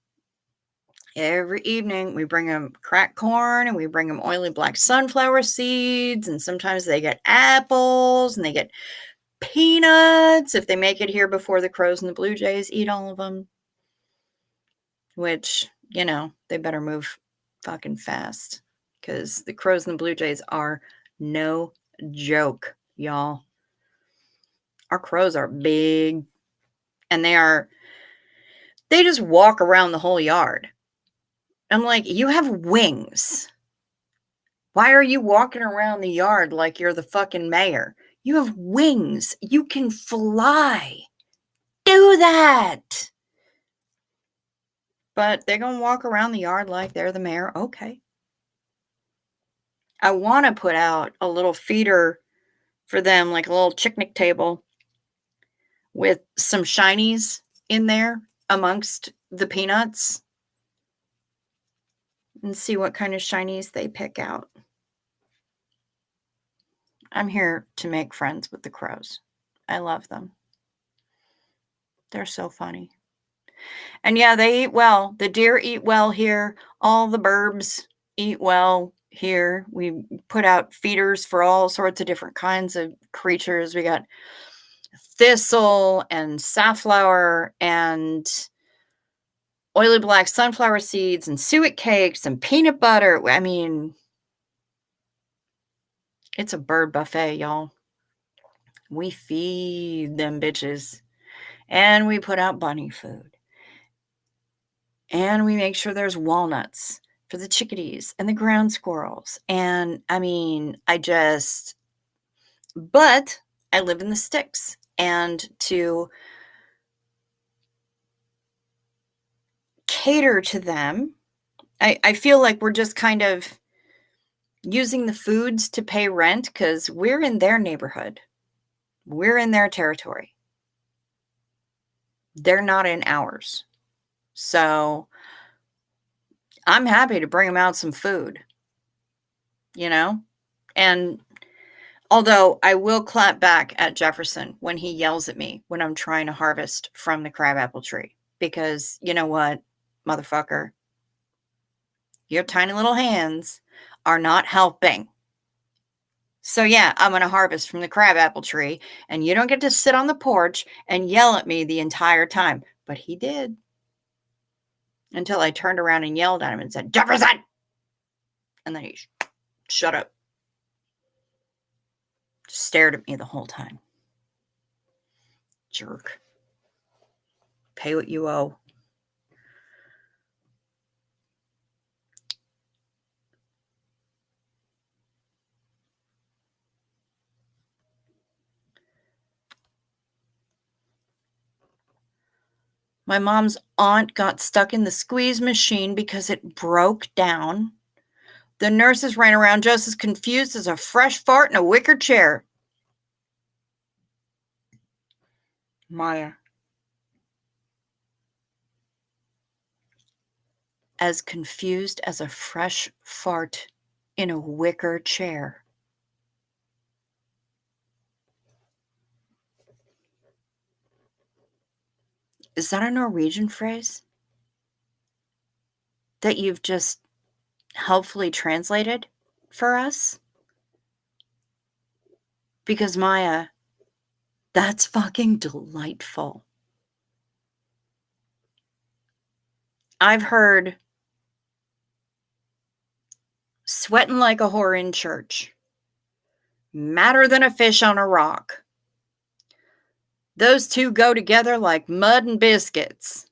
Every evening we bring them cracked corn and we bring them oily black sunflower seeds. And sometimes they get apples and they get peanuts if they make it here before the crows and the blue jays eat all of them. Which, they better move fucking fast. Because the crows and the blue jays are no joke, y'all. Our crows are big. And they just walk around the whole yard. I'm like, you have wings. Why are you walking around the yard like you're the fucking mayor? You have wings. You can fly. Do that. But they're going to walk around the yard like they're the mayor. Okay. I want to put out a little feeder for them, like a little picnic table with some shinies in there amongst the peanuts, and see what kind of shinies they pick out. I'm here to make friends with the crows. I love them. They're so funny. And yeah, they eat well. The deer eat well here. All the burbs eat well here. We put out feeders for all sorts of different kinds of creatures. We got thistle and safflower and oily black sunflower seeds and suet cakes and peanut butter. I mean, it's a bird buffet, y'all. We feed them bitches. And we put out bunny food. And we make sure there's walnuts for the chickadees and the ground squirrels. And I mean, but I live in the sticks. And to cater to them, I feel like we're just kind of using the foods to pay rent because we're in their neighborhood. We're in their territory. They're not in ours. So I'm happy to bring them out some food, and although I will clap back at Jefferson when he yells at me when I'm trying to harvest from the crabapple tree, because you know what, motherfucker, your tiny little hands are not helping. So yeah, I'm going to harvest from the crabapple tree, and you don't get to sit on the porch and yell at me the entire time. But he did. Until I turned around and yelled at him and said, Jefferson! And then he shut up. Just stared at me the whole time. Jerk. Pay what you owe. My mom's aunt got stuck in the squeeze machine because it broke down. The nurses ran around just as confused as a fresh fart in a wicker chair. Maya. As confused as a fresh fart in a wicker chair. Is that a Norwegian phrase that you've just helpfully translated for us? Because Maya, that's fucking delightful. I've heard sweating like a whore in church, madder than a fish on a rock. Those two go together like mud and biscuits.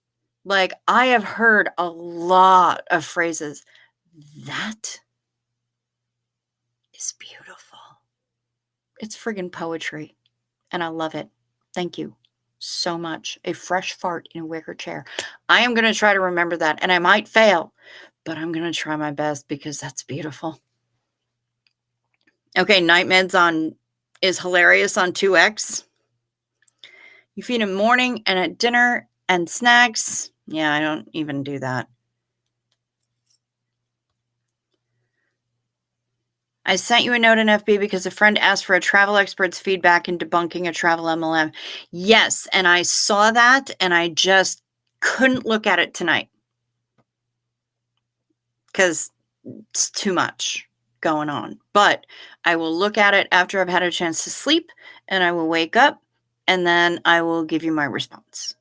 Like, I have heard a lot of phrases. That is beautiful. It's friggin' poetry. And I love it. Thank you so much. A fresh fart in a wicker chair. I am going to try to remember that. And I might fail, but I'm going to try my best because that's beautiful. Okay, Night Meds is hilarious on 2X. You feed him morning and at dinner and snacks. Yeah, I don't even do that. I sent you a note in FB because a friend asked for a travel expert's feedback in debunking a travel MLM. Yes, and I saw that and I just couldn't look at it tonight because it's too much. going on. But I will look at it after I've had a chance to sleep, and I will wake up, and then I will give you my response.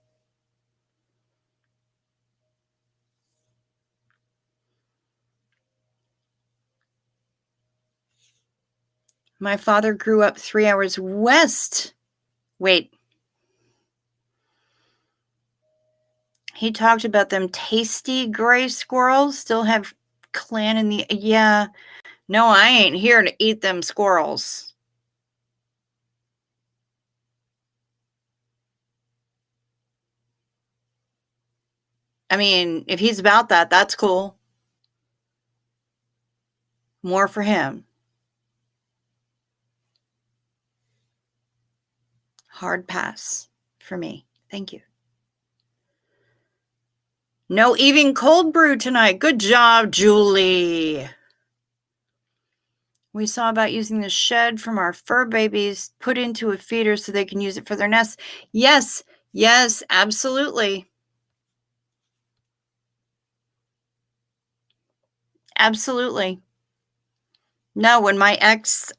My father grew up 3 hours west. Wait. He talked about them tasty gray squirrels still have clan in the... Yeah. No, I ain't here to eat them squirrels. I mean, if he's about that, that's cool. More for him. Hard pass for me. Thank you. No evening cold brew tonight. Good job, Julie. We saw about using the shed from our fur babies put into a feeder so they can use it for their nests. Yes, yes, absolutely. Absolutely. No, when my ex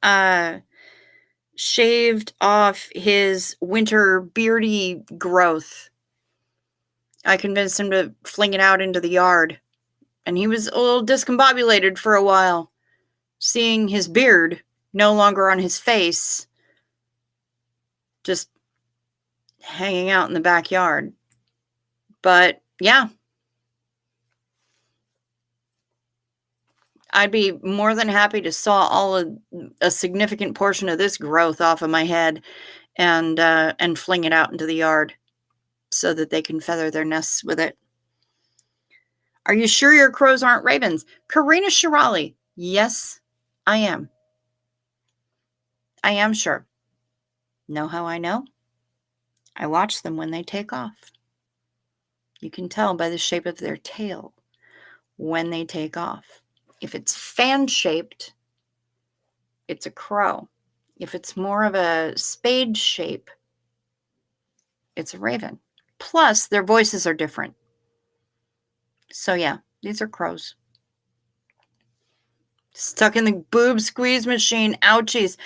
shaved off his winter beardy growth, I convinced him to fling it out into the yard. And he was a little discombobulated for a while, seeing his beard no longer on his face, just hanging out in the backyard. But yeah, I'd be more than happy to saw a significant portion of this growth off of my head and fling it out into the yard so that they can feather their nests with it. Are you sure your crows aren't ravens? Karina Shirali. Yes, I am. I am sure. Know how I know? I watch them when they take off. You can tell by the shape of their tail when they take off. If it's fan-shaped, it's a crow. If it's more of a spade shape, it's a raven. Plus, their voices are different. So yeah, these are crows. Stuck in the boob squeeze machine. Ouchies.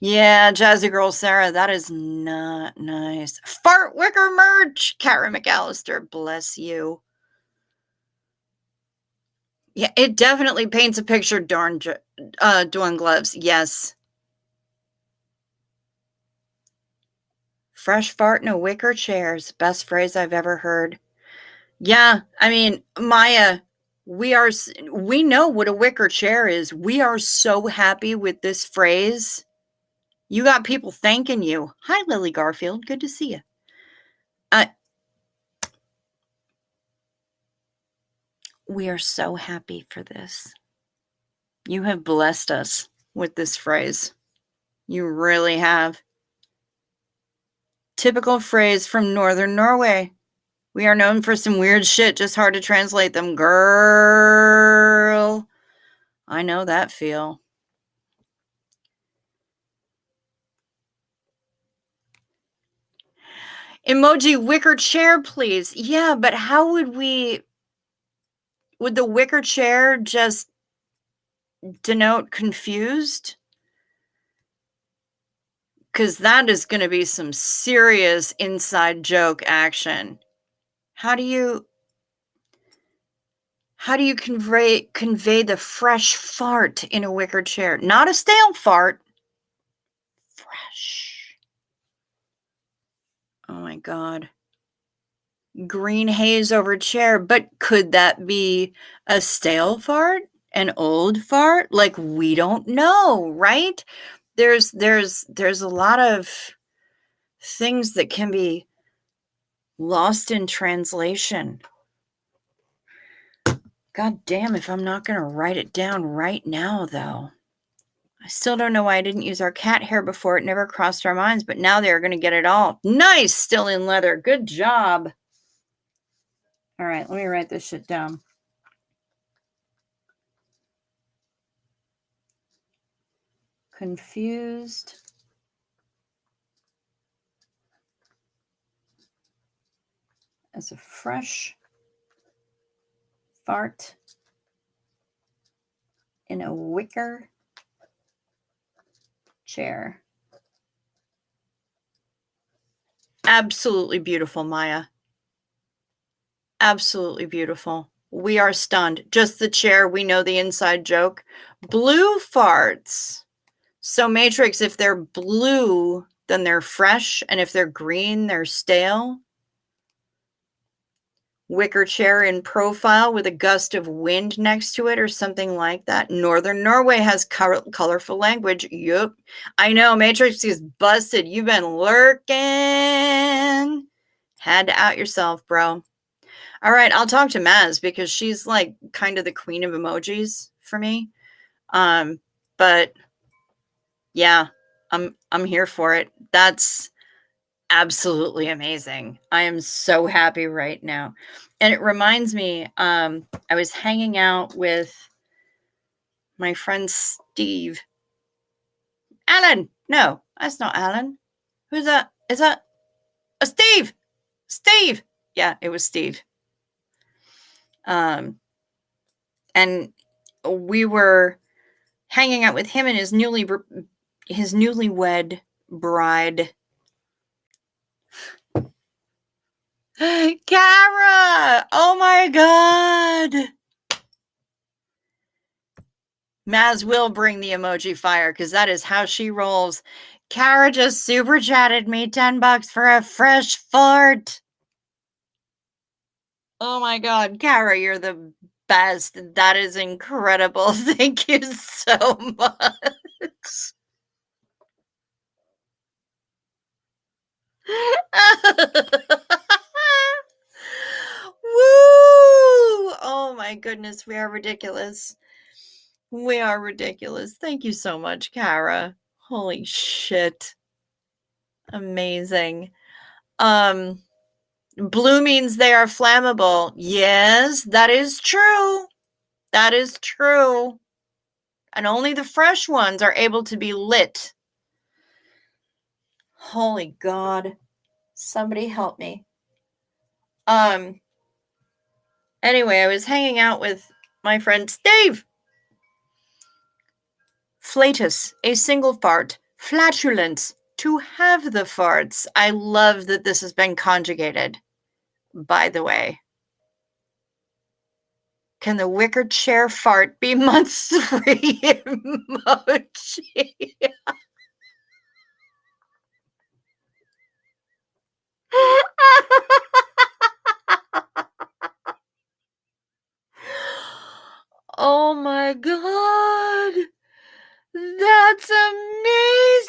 Yeah, Jazzy Girl Sarah, that is not nice. Fart wicker merch. Kara McAllister, bless you. Yeah, it definitely paints a picture, darn Dawn Gloves. Yes. Fresh fart in a wicker chair's best phrase I've ever heard. Yeah, I mean, Maya, we know what a wicker chair is. We are so happy with this phrase. You got people thanking you. Hi, Lily Garfield. Good to see you. We are so happy for this. You have blessed us with this phrase. You really have. Typical phrase from Northern Norway. We are known for some weird shit, just hard to translate them. Girl. I know that feel. Emoji wicker chair, please. Yeah, but how would the wicker chair just denote confused? Because that is going to be some serious inside joke action. How do you convey the fresh fart in a wicker chair? Not a stale fart. Fresh. Oh my God. Green haze over chair, but could that be a stale fart? An old fart? Like, we don't know, right? There's a lot of things that can be lost in translation. God damn if I'm not going to write it down right now, though. I still don't know why I didn't use our cat hair before. It never crossed our minds, but now they're going to get it all. Nice! Still in leather. Good job. All right, let me write this shit down. Confused as a fresh fart in a wicker chair. Absolutely beautiful, Maya. Absolutely beautiful. We are stunned. Just the chair. We know the inside joke. Blue farts. So Matrix, if they're blue, then they're fresh. And if they're green, they're stale. Wicker chair in profile with a gust of wind next to it or something like that. Northern Norway has colorful language. Yup. I know. Matrix is busted. You've been lurking. Had to out yourself, bro. All right, I'll talk to Maz because she's like kind of the queen of emojis for me. But yeah, I'm here for it. That's absolutely amazing. I am so happy right now. And it reminds me, I was hanging out with my friend Steve. Alan. No, that's not Alan. Who's that? Is that Steve? Steve. Yeah, it was Steve. And we were hanging out with him and his newlywed bride. Kara! Oh my god! Maz will bring the emoji fire because that is how she rolls. Kara just super chatted me $10 for a fresh fart. Oh my god, Kara, you're the best. That is incredible. Thank you so much. Woo! Oh my goodness, we are ridiculous. We are ridiculous. Thank you so much, Kara. Holy shit. Amazing. Blue means they are flammable. Yes, that is true. That is true. And only the fresh ones are able to be lit. Holy God. Somebody help me. Anyway, I was hanging out with my friend Steve. Flatus, a single fart. Flatulence, to have the farts. I love that this has been conjugated, by the way. Can the wicker chair fart be month 3 emoji? Oh my god. That's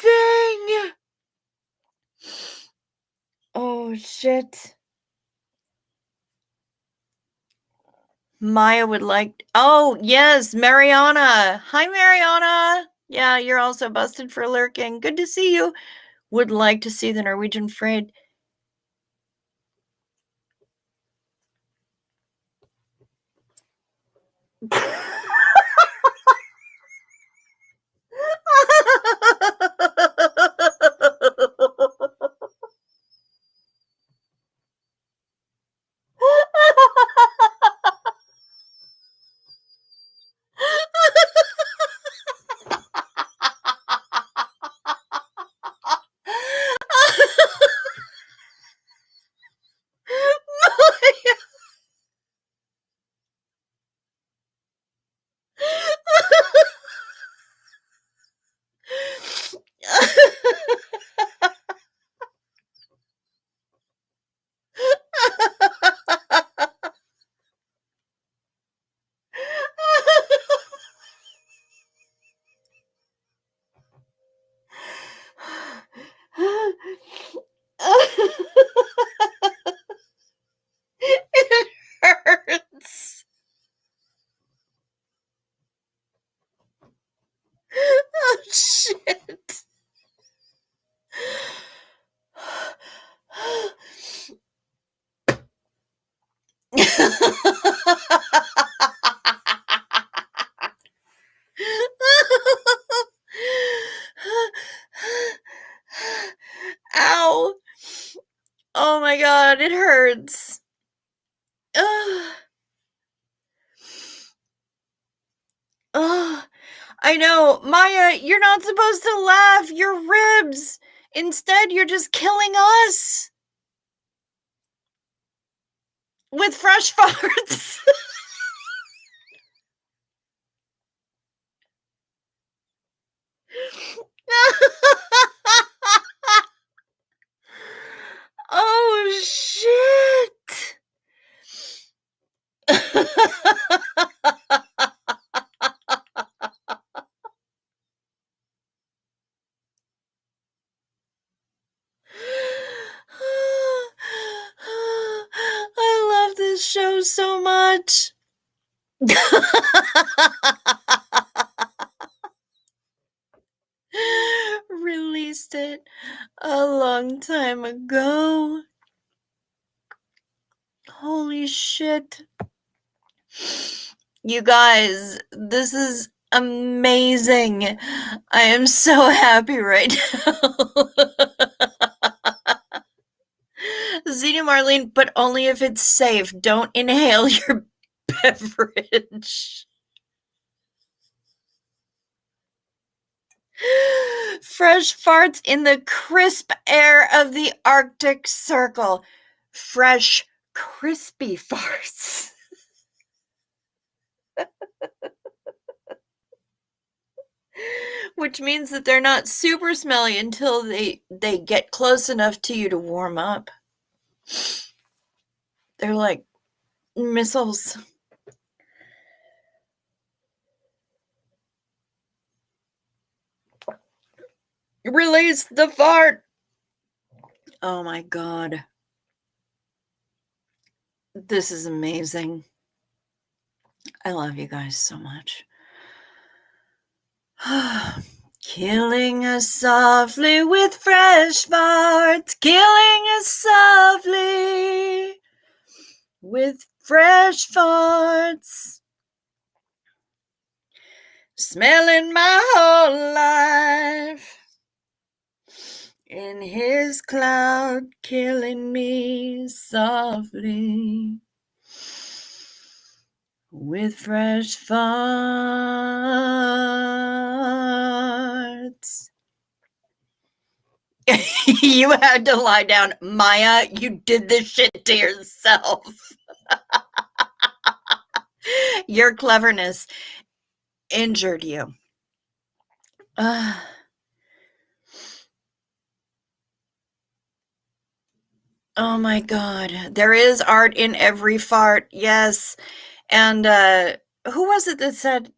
amazing. Oh shit. Maya would like. Oh, yes, Mariana. Hi, Mariana. Yeah, you're also busted for lurking. Good to see you. Would like to see the Norwegian Freight. It hurts. Oh, shit. Ow. Oh my god, it hurts. Ugh. Ugh. I know. Maya, you're not supposed to laugh. Your ribs. Instead, you're just killing us with fresh farts. Oh, shit. I love this show so much. Released it a long time ago. Holy shit. You guys, this is amazing. I am so happy right now. Zena Marlene, but only if it's safe. Don't inhale your beverage. Fresh farts in the crisp air of the Arctic Circle. Fresh, crispy farts. Which means that they're not super smelly until they get close enough to you to warm up. They're like missiles. Release the fart. Oh my God. This is amazing. I love you guys so much. Killing us softly with fresh farts. Killing us softly with fresh farts. Smelling my whole life in his cloud, killing me softly with fresh farts. You had to lie down. Maya, you did this shit to yourself. Your cleverness injured you. Oh my God. There is art in every fart. Yes. And who was it that said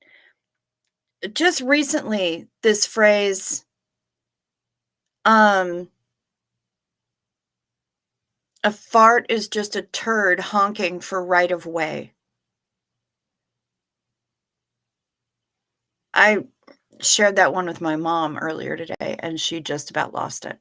just recently this phrase, a fart is just a turd honking for right of way. I shared that one with my mom earlier today, and she just about lost it.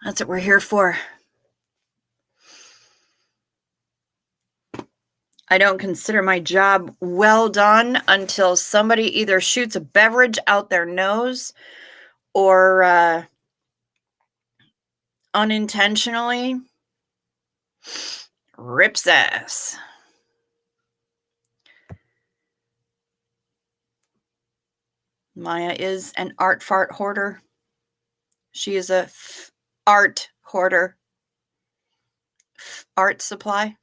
That's what we're here for. I don't consider my job well done until somebody either shoots a beverage out their nose or unintentionally rips ass. Maya is an art fart hoarder. She is a art hoarder. Art supply.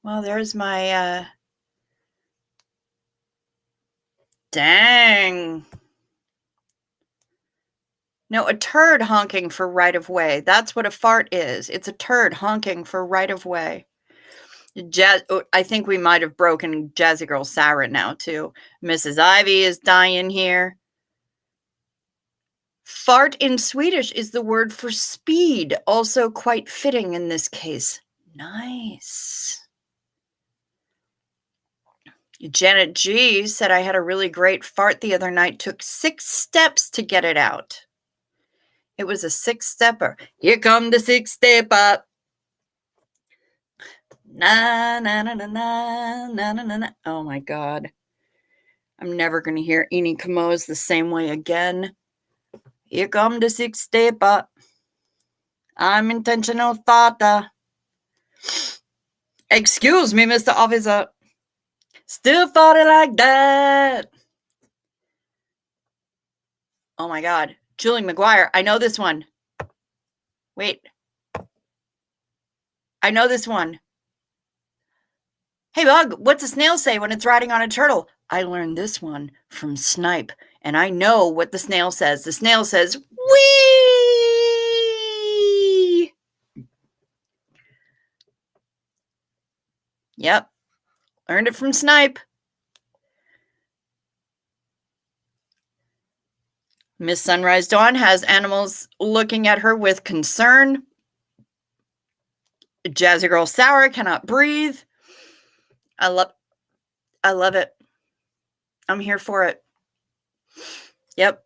Well, there's my dang. No, a turd honking for right of way. That's what a fart is. It's a turd honking for right of way. I think we might have broken Jazzy Girl Sarah now, too. Mrs. Ivy is dying here. Fart in Swedish is the word for speed, also quite fitting in this case. Nice. Janet G said, I had a really great fart the other night. Took 6 steps to get it out. It was a 6-stepper. Here come the 6-step up. Na, na, na, na, na, na, na, na. Oh, my God. I'm never going to hear Eenie Kamo's the same way again. Here come the 6-stepper. I'm intentional thoughter. Excuse me, Mr. Officer. Still thought it like that. Oh my God. Julie McGuire. I know this one. Wait. I know this one. Hey, Bug, what's a snail say when it's riding on a turtle? I learned this one from Snipe, and I know what the snail says. The snail says, wee! Yep. Learned it from Snipe. Miss Sunrise Dawn has animals looking at her with concern. Jazzy Girl Sour cannot breathe. I love it. I'm here for it. Yep.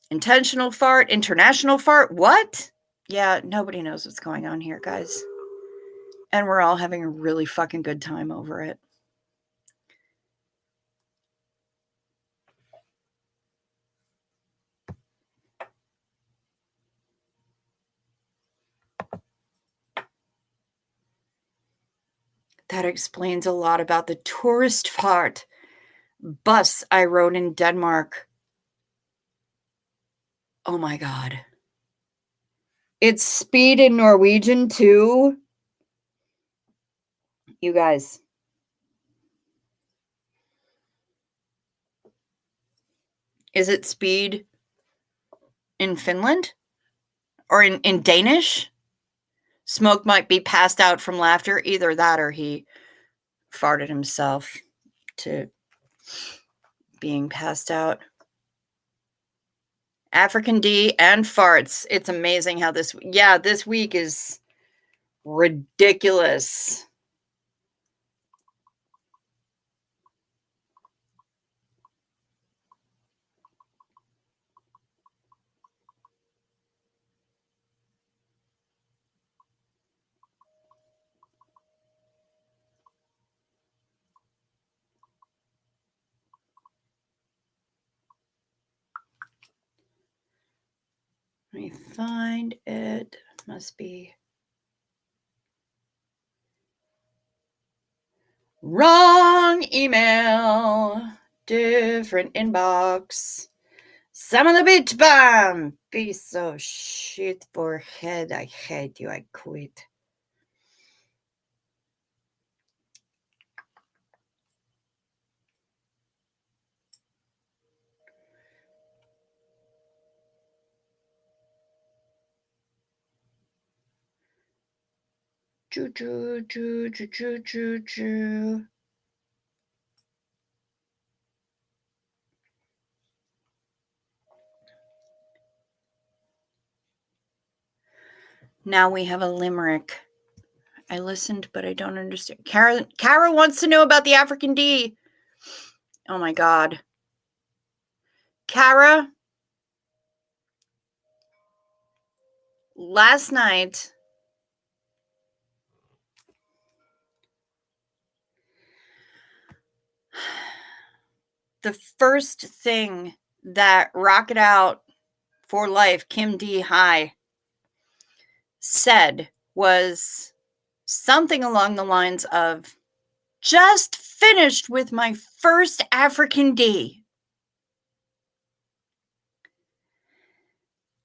Intentional fart, international fart. What? Yeah, nobody knows what's going on here, guys. And we're all having a really fucking good time over it. That explains a lot about the tourist fart bus I rode in Denmark. Oh my God. It's speed in Norwegian too. You guys. Is it speed in Finland? Or in Danish? Smoke might be passed out from laughter. Either that or he farted himself to being passed out. African D and farts. It's amazing how this week is ridiculous. Let me find it. Must be wrong email. Different inbox. Some of the bitch bomb. Piece of shit forehead. I hate you. I quit. Choo choo choo choo choo choo choo. Now we have a limerick. I listened, but I don't understand. Kara wants to know about the African D. Oh my God. Kara, last night, the first thing that Rocket Out for Life, Kim D. High, said was something along the lines of, just finished with my first African D.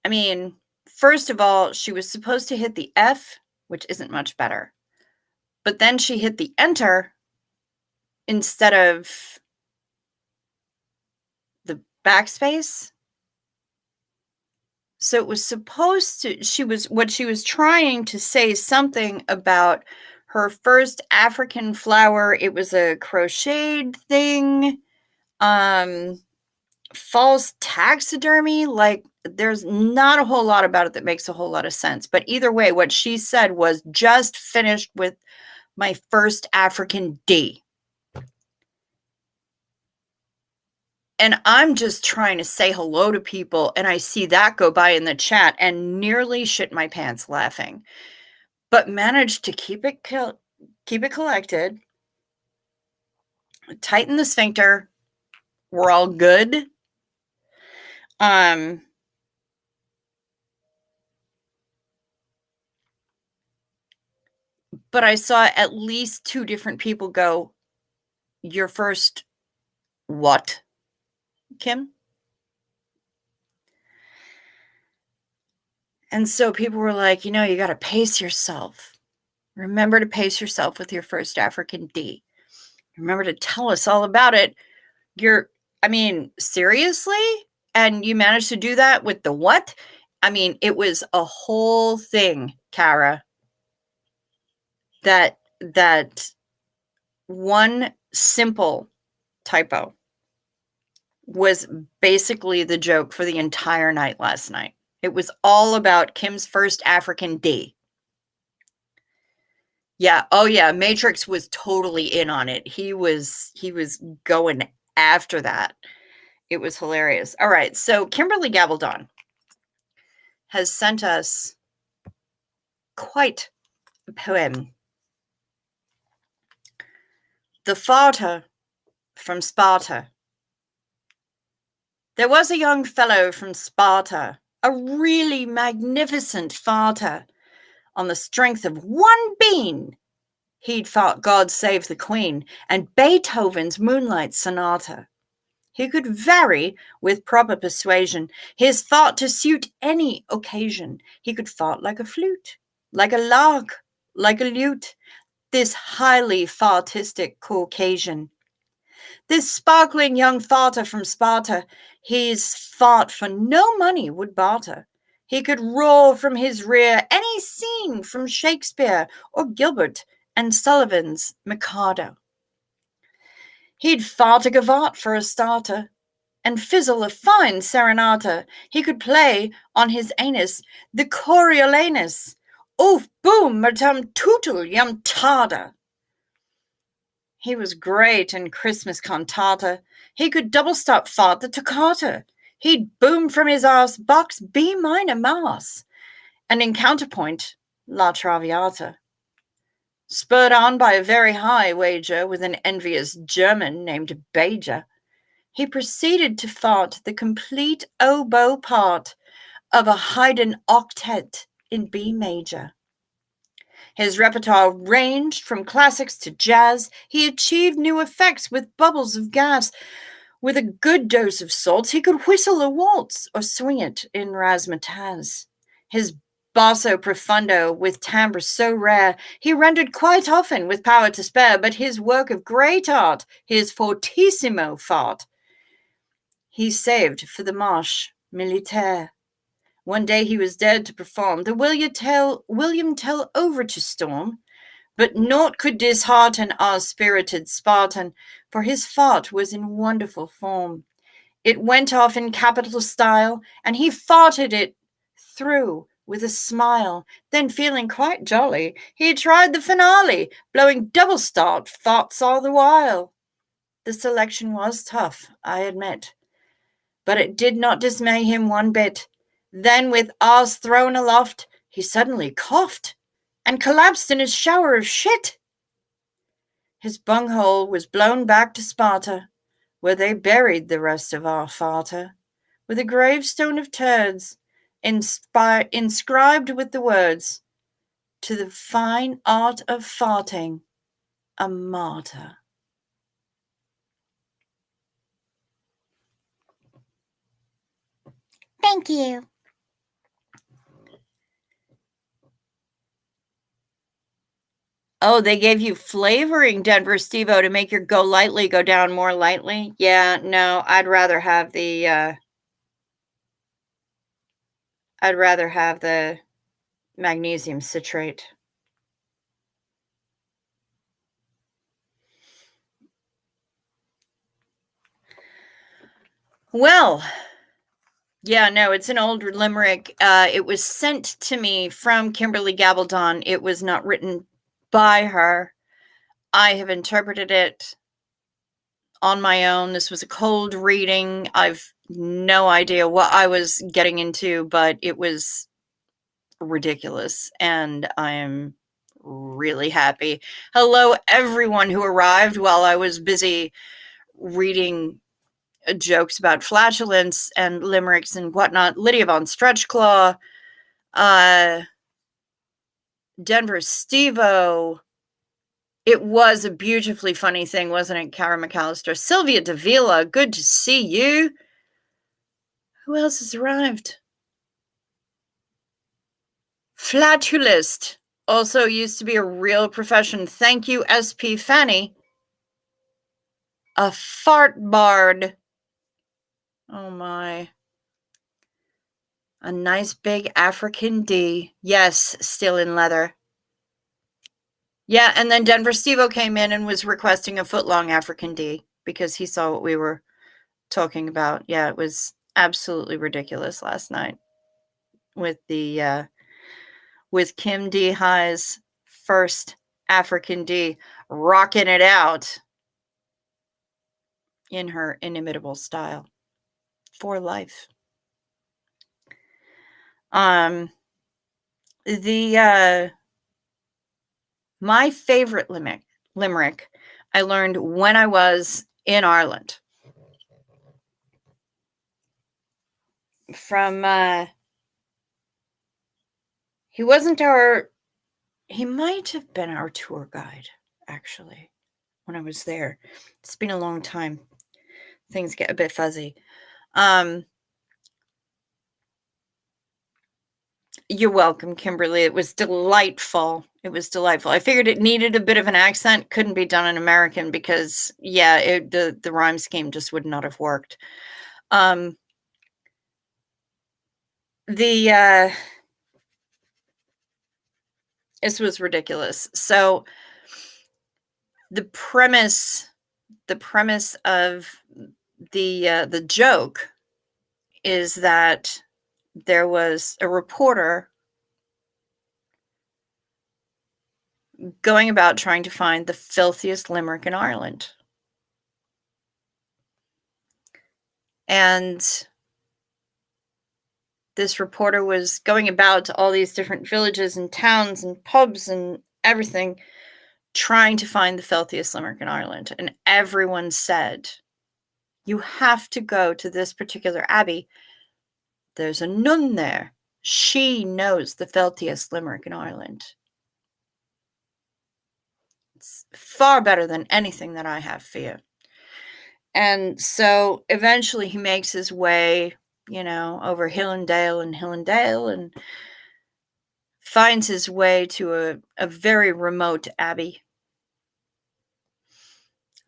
I mean, first of all, she was supposed to hit the F, which isn't much better. But then she hit the enter instead of the backspace. So it was supposed to, she was trying to say something about her first African flower. It was a crocheted thing. False taxidermy. Like, there's not a whole lot about it that makes a whole lot of sense. But either way, what she said was, just finished with my first African D. And I'm just trying to say hello to people, and I see that go by in the chat and nearly shit my pants laughing, but managed to keep it collected. tighten the sphincter. We're all good. But I saw at least 2 different people go, "Your first what, Kim?" And so people were like, "You know, you gotta pace yourself. Remember to pace yourself with your first African D. Remember to tell us all about it. I mean, seriously? And you managed to do that with the what?" I mean, it was a whole thing, Kara, that one simple typo was basically the joke for the entire night last night. It was all about Kim's first African D. Yeah, oh yeah, Matrix was totally in on it. He was going after that. It was hilarious. All right, so Kimberly Gabaldon has sent us quite a poem. The Farter from Sparta. There was a young fellow from Sparta, a really magnificent farter. On the strength of one bean, he'd fought God Save the Queen and Beethoven's Moonlight Sonata. He could vary with proper persuasion his thought to suit any occasion. He could fart like a flute, like a lark, like a lute, this highly fartistic Caucasian. This sparkling young farter from Sparta, his fart for no money would barter. He could roar from his rear any scene from Shakespeare or Gilbert and Sullivan's Mikado. He'd fart a gavotte for a starter and fizzle a fine serenata. He could play on his anus the Coriolanus. Oof, boom, mertum tootle yum tada. He was great in Christmas cantata. He could double-stop fart the toccata. He'd boom from his arse box B minor mass. And in counterpoint, La Traviata. Spurred on by a very high wager with an envious German named Bajer, he proceeded to fart the complete oboe part of a Haydn octet in B major. His repertoire ranged from classics to jazz. He achieved new effects with bubbles of gas. With a good dose of salts, he could whistle a waltz or swing it in razzmatazz. His basso profundo with timbre so rare, he rendered quite often with power to spare, but his work of great art, his fortissimo fart, he saved for the marche militaire. One day he was dared to perform the William Tell overture storm, but naught could dishearten our spirited Spartan, for his fart was in wonderful form. It went off in capital style, and he farted it through with a smile. Then, feeling quite jolly, he tried the finale, blowing double-start farts all the while. The selection was tough, I admit, but it did not dismay him one bit. Then, with arse thrown aloft, he suddenly coughed and collapsed in a shower of shit. His bunghole was blown back to Sparta, where they buried the rest of our farter, with a gravestone of turds inscribed with the words, "To the fine art of farting, a martyr." Thank you. Oh, they gave you flavoring, Denver Stevo, to make your go lightly go down more lightly? Yeah, no, I'd rather have the magnesium citrate. Well, yeah, no, it's an old limerick. It was sent to me from Kimberly Gabaldon. It was not written by her. I have interpreted it on my own. This was a cold reading. I've no idea what I was getting into, but it was ridiculous, and I am really happy. Hello, everyone who arrived while I was busy reading jokes about flatulence and limericks and whatnot. Lydia von Stretchclaw, Denver Stevo. It was a beautifully funny thing, wasn't it, Kara McAllister? Sylvia Davila, good to see you. Who else has arrived? Flatulist also used to be a real profession. Thank you, SP Fanny. A fart bard. Oh my. A nice big African D. Yes, still in leather. Yeah, and then Denver Stevo came in and was requesting a foot-long African D because he saw what we were talking about. Yeah, it was absolutely ridiculous last night with the with Kim D. High's first African D rocking it out in her inimitable style for life. My favorite limerick I learned when I was in Ireland from he might have been our tour guide, actually, when I was there. It's been a long time. Things get a bit fuzzy. You're welcome, Kimberly. It was delightful. It was delightful. I figured it needed a bit of an accent. Couldn't be done in American because, yeah, the rhyme scheme just would not have worked. This was ridiculous. So the premise of the joke is that there was a reporter going about trying to find the filthiest limerick in Ireland. And this reporter was going about to all these different villages and towns and pubs and everything, trying to find the filthiest limerick in Ireland. And everyone said, you have to go to this particular abbey. There's a nun there. She knows the filthiest limerick in Ireland. It's far better than anything that I have for you. And so eventually he makes his way, over hill and dale and finds his way to a very remote abbey.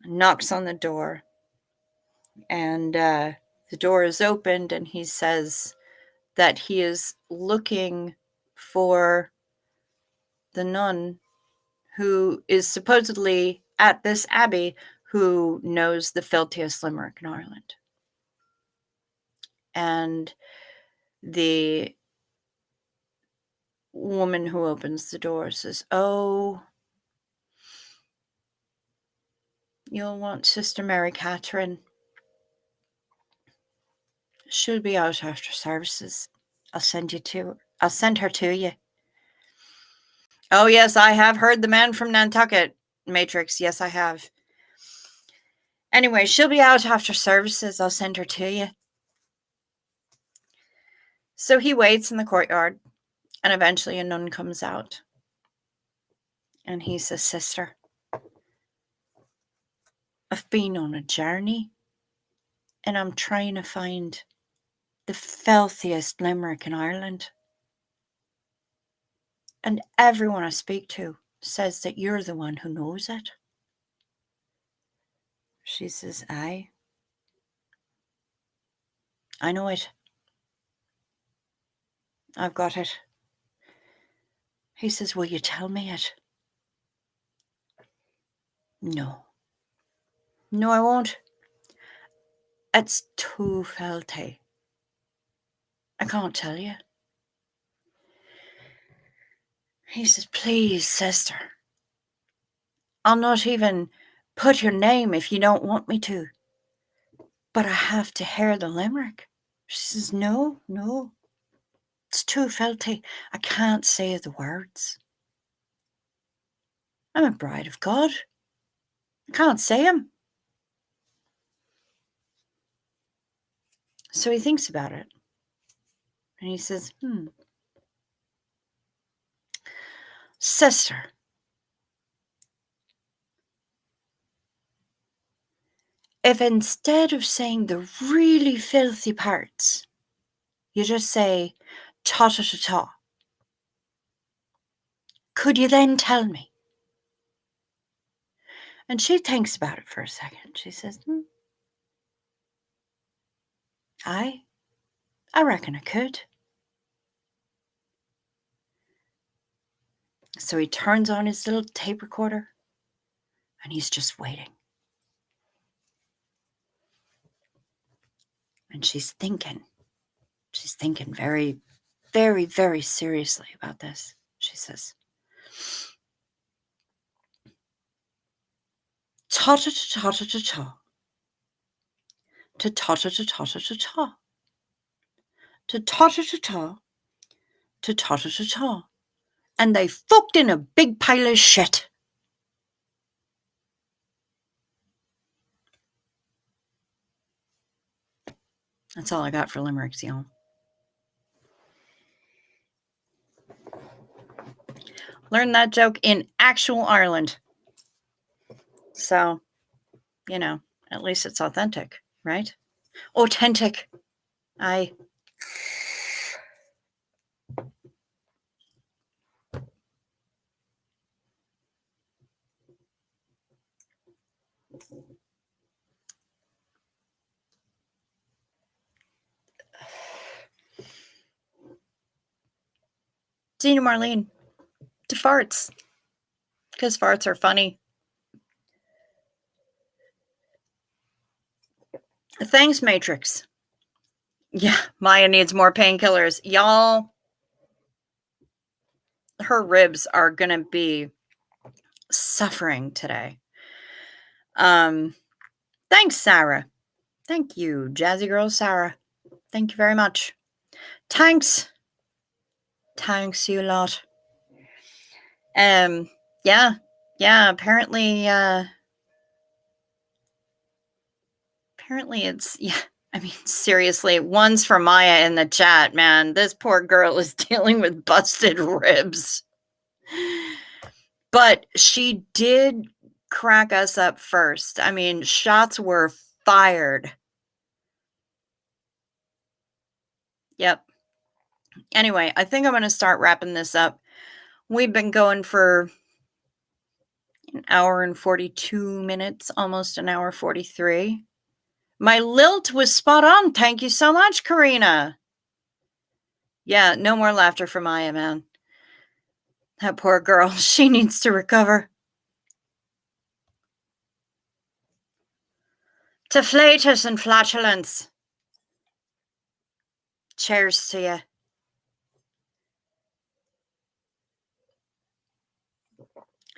Knocks on the door, and the door is opened, and he says that he is looking for the nun who is supposedly at this abbey who knows the filthiest limerick in Ireland. And the woman who opens the door says, oh, you'll want Sister Mary Catherine. She'll be out after services. I'll send her to you. Oh, yes, I have heard the man from Nantucket, Matrix. Yes, I have. Anyway, she'll be out after services. I'll send her to you. So he waits in the courtyard, and eventually a nun comes out. And he says, Sister, I've been on a journey, and I'm trying to find the filthiest limerick in Ireland. And everyone I speak to says that you're the one who knows it. She says, I know it. I've got it. He says, will you tell me it? No, I won't. It's too filthy. I can't tell you. He says, please, sister. I'll not even put your name if you don't want me to. But I have to hear the limerick. She says, no. It's too filthy. I can't say the words. I'm a bride of God. I can't say him. So he thinks about it. And he says, Sister, if instead of saying the really filthy parts, you just say ta-ta-ta-ta, could you then tell me? And she thinks about it for a second. She says, I reckon I could. So he turns on his little tape recorder and he's just waiting. And she's thinking very, very, very seriously about this. She says, ta-ta-ta-ta-ta-ta-ta, ta-ta-ta-ta-ta-ta-ta, ta-ta-ta-ta-ta, ta-ta-ta-ta-ta, and they fucked in a big pile of shit. That's all I got for limericks, y'all. Learned that joke in actual Ireland. So, at least it's authentic, right? Authentic. Aye. Dina Marlene, to farts. Because farts are funny. Thanks, Matrix. Yeah, Maya needs more painkillers. Y'all, her ribs are going to be suffering today. Thanks, Sarah. Thank you, Jazzy Girl Sarah. Thank you very much. Thanks. Thanks you lot. Yeah, apparently it's, I mean, seriously, one's for Maya in the chat, man. This poor girl is dealing with busted ribs. But she did crack us up first. I mean, shots were fired. Yep. Anyway, I think I'm going to start wrapping this up. We've been going for an hour and 42 minutes, almost an hour 43. My lilt was spot on. Thank you so much, Karina. Yeah, no more laughter for Maya, man. That poor girl. She needs to recover. To flatus and flatulence. Cheers to you.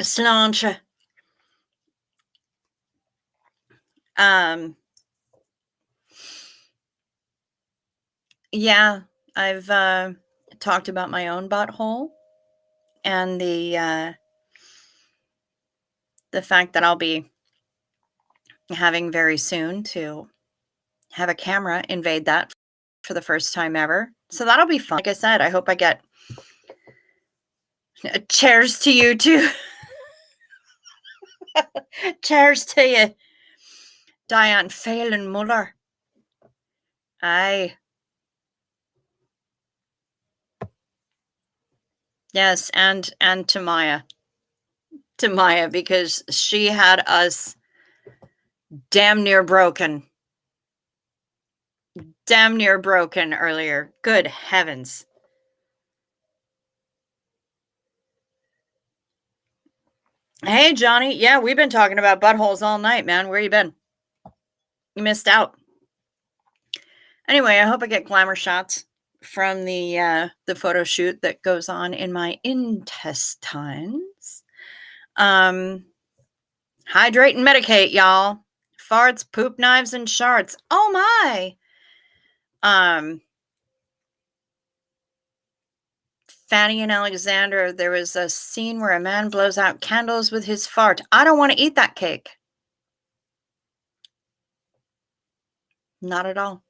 Sláinte. Yeah, I've talked about my own butthole and the fact that I'll be having very soon to have a camera invade that for the first time ever. So that'll be fun. Like I said, I hope I get cheers to you too. Cheers to you, Diane Phelan Muller. Aye. Yes, and to Maya. To Maya, because she had us damn near broken. Damn near broken earlier. Good heavens. Hey, Johnny. Yeah, we've been talking about buttholes all night, man. Where you been? You missed out. Anyway, I hope I get glamour shots from the photo shoot that goes on in my intestines. Hydrate and medicate, y'all. Farts, poop, knives, and sharts. Oh my. Fanny and Alexander, there was a scene where a man blows out candles with his fart. I don't want to eat that cake. Not at all.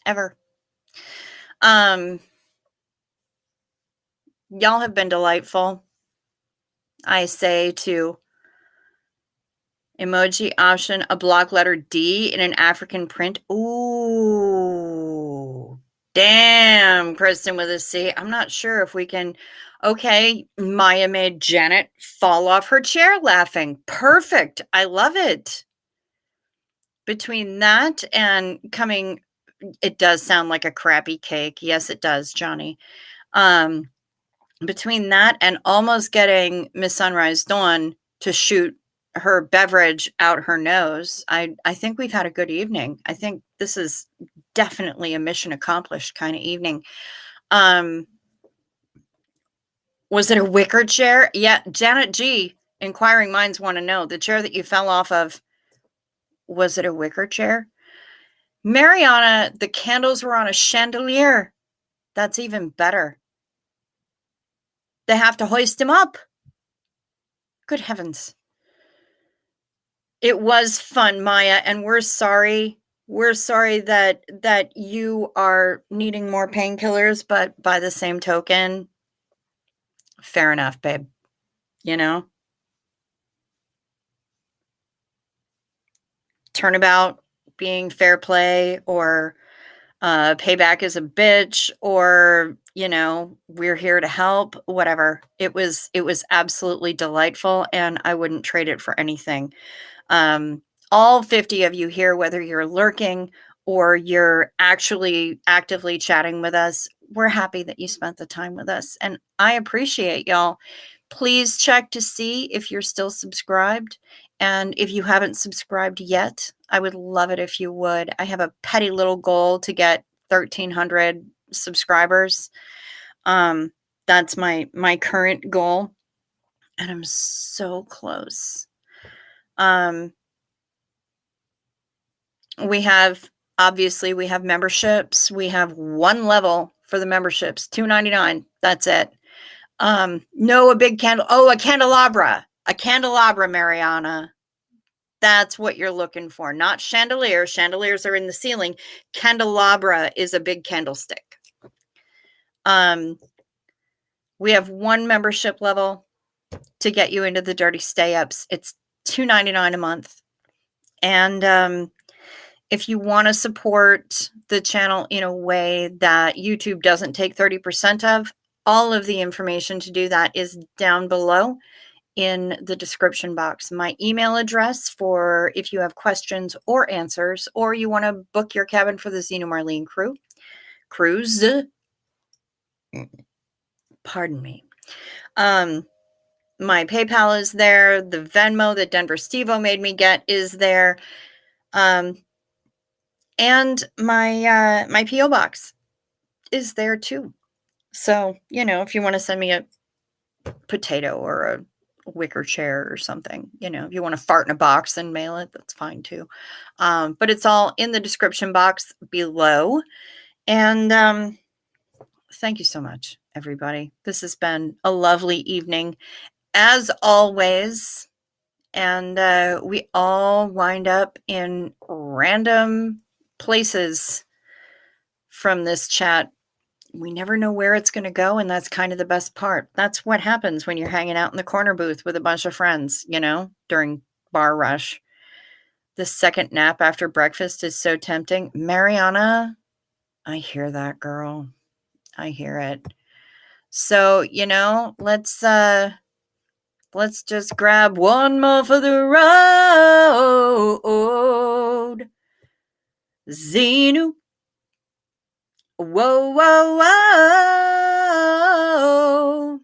Ever. Y'all have been delightful. I say to emoji option, a block letter D in an African print. Ooh. Damn, Kristen with a C. I'm not sure if we can. Okay, Maya made Janet fall off her chair laughing. Perfect. I love it. Between that and coming, it does sound like a crappy cake. Yes, it does, Johnny. Between that and almost getting Miss Sunrise Dawn to shoot her beverage out her nose, I think we've had a good evening. I think this is definitely a mission accomplished kind of evening. Was it a wicker chair? Yeah, Janet G. Inquiring minds want to know. The chair that you fell off of, was it a wicker chair? Mariana, the candles were on a chandelier. That's even better. They have to hoist him up. Good heavens. It was fun, Maya, and we're sorry. We're sorry that you are needing more painkillers, but by the same token, fair enough, babe. You know? Turnabout being fair play, or payback is a bitch, or, you know, we're here to help, whatever. It was absolutely delightful, and I wouldn't trade it for anything. All 50 of you here, whether you're lurking or you're actually actively chatting with us, we're happy that you spent the time with us, and I appreciate y'all. Please check to see if you're still subscribed, and if you haven't subscribed yet, I would love it if you would. I have a petty little goal to get 1,300 subscribers. That's my current goal, and I'm so close. We have memberships. We have one level for the memberships, $2.99. That's it. No, a big candle. Oh, a candelabra, Mariana. That's what you're looking for. Not chandelier. Chandeliers are in the ceiling. Candelabra is a big candlestick. We have one membership level to get you into the dirty stay-ups. It's $2.99 a month. And if you want to support the channel in a way that YouTube doesn't take 30% of, all of the information to do that is down below in the description box. My email address for if you have questions or answers, or you want to book your cabin for the Xena Marlene cruise. Pardon me. My PayPal is there. The Venmo that Denver Stevo made me get is there. And my P.O. box is there too. So, you know, if you want to send me a potato or a wicker chair or something, you know, if you want to fart in a box and mail it, that's fine too. But it's all in the description box below. And thank you so much, everybody. This has been a lovely evening, as always. And we all wind up in random places from this chat. We never know where it's going to go, and that's kind of the best part. That's what happens when you're hanging out in the corner booth with a bunch of friends, you know, during bar rush. The second nap after breakfast is so tempting. Mariana, I hear that, girl. I hear it. So, you know, let's just grab one more for the road. Xenu. Whoa, whoa, whoa.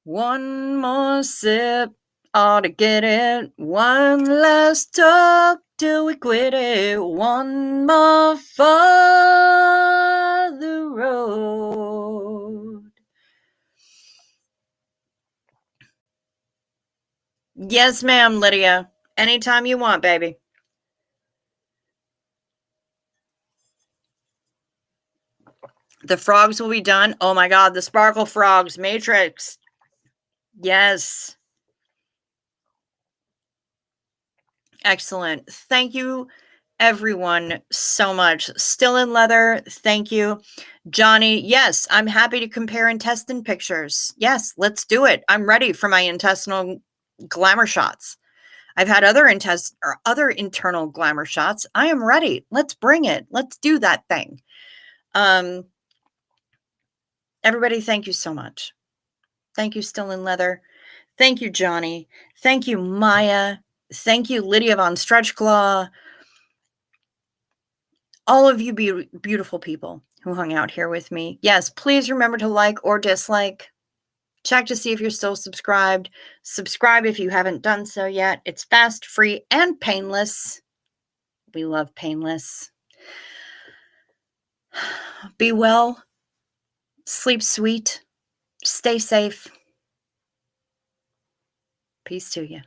One more sip ought to get it. One last talk till we quit it. One more for the road. Yes, ma'am, Lydia. Anytime you want, baby. The frogs will be done. Oh my God, the sparkle frogs, Matrix. Yes. Excellent. Thank you, everyone, so much. Still in leather. Thank you. Johnny, yes, I'm happy to compare intestine pictures. Yes, let's do it. I'm ready for my intestinal glamour shots. I've had other internal glamour shots. I am ready. Let's bring it. Let's do that thing. Everybody, thank you so much. Thank you, Still in Leather. Thank you, Johnny. Thank you, Maya. Thank you, Lydia von Stretchclaw. All of you beautiful people who hung out here with me. Yes, please remember to like or dislike. Check to see if you're still subscribed. Subscribe if you haven't done so yet. It's fast, free, and painless. We love painless. Be well. Sleep sweet. Stay safe. Peace to you.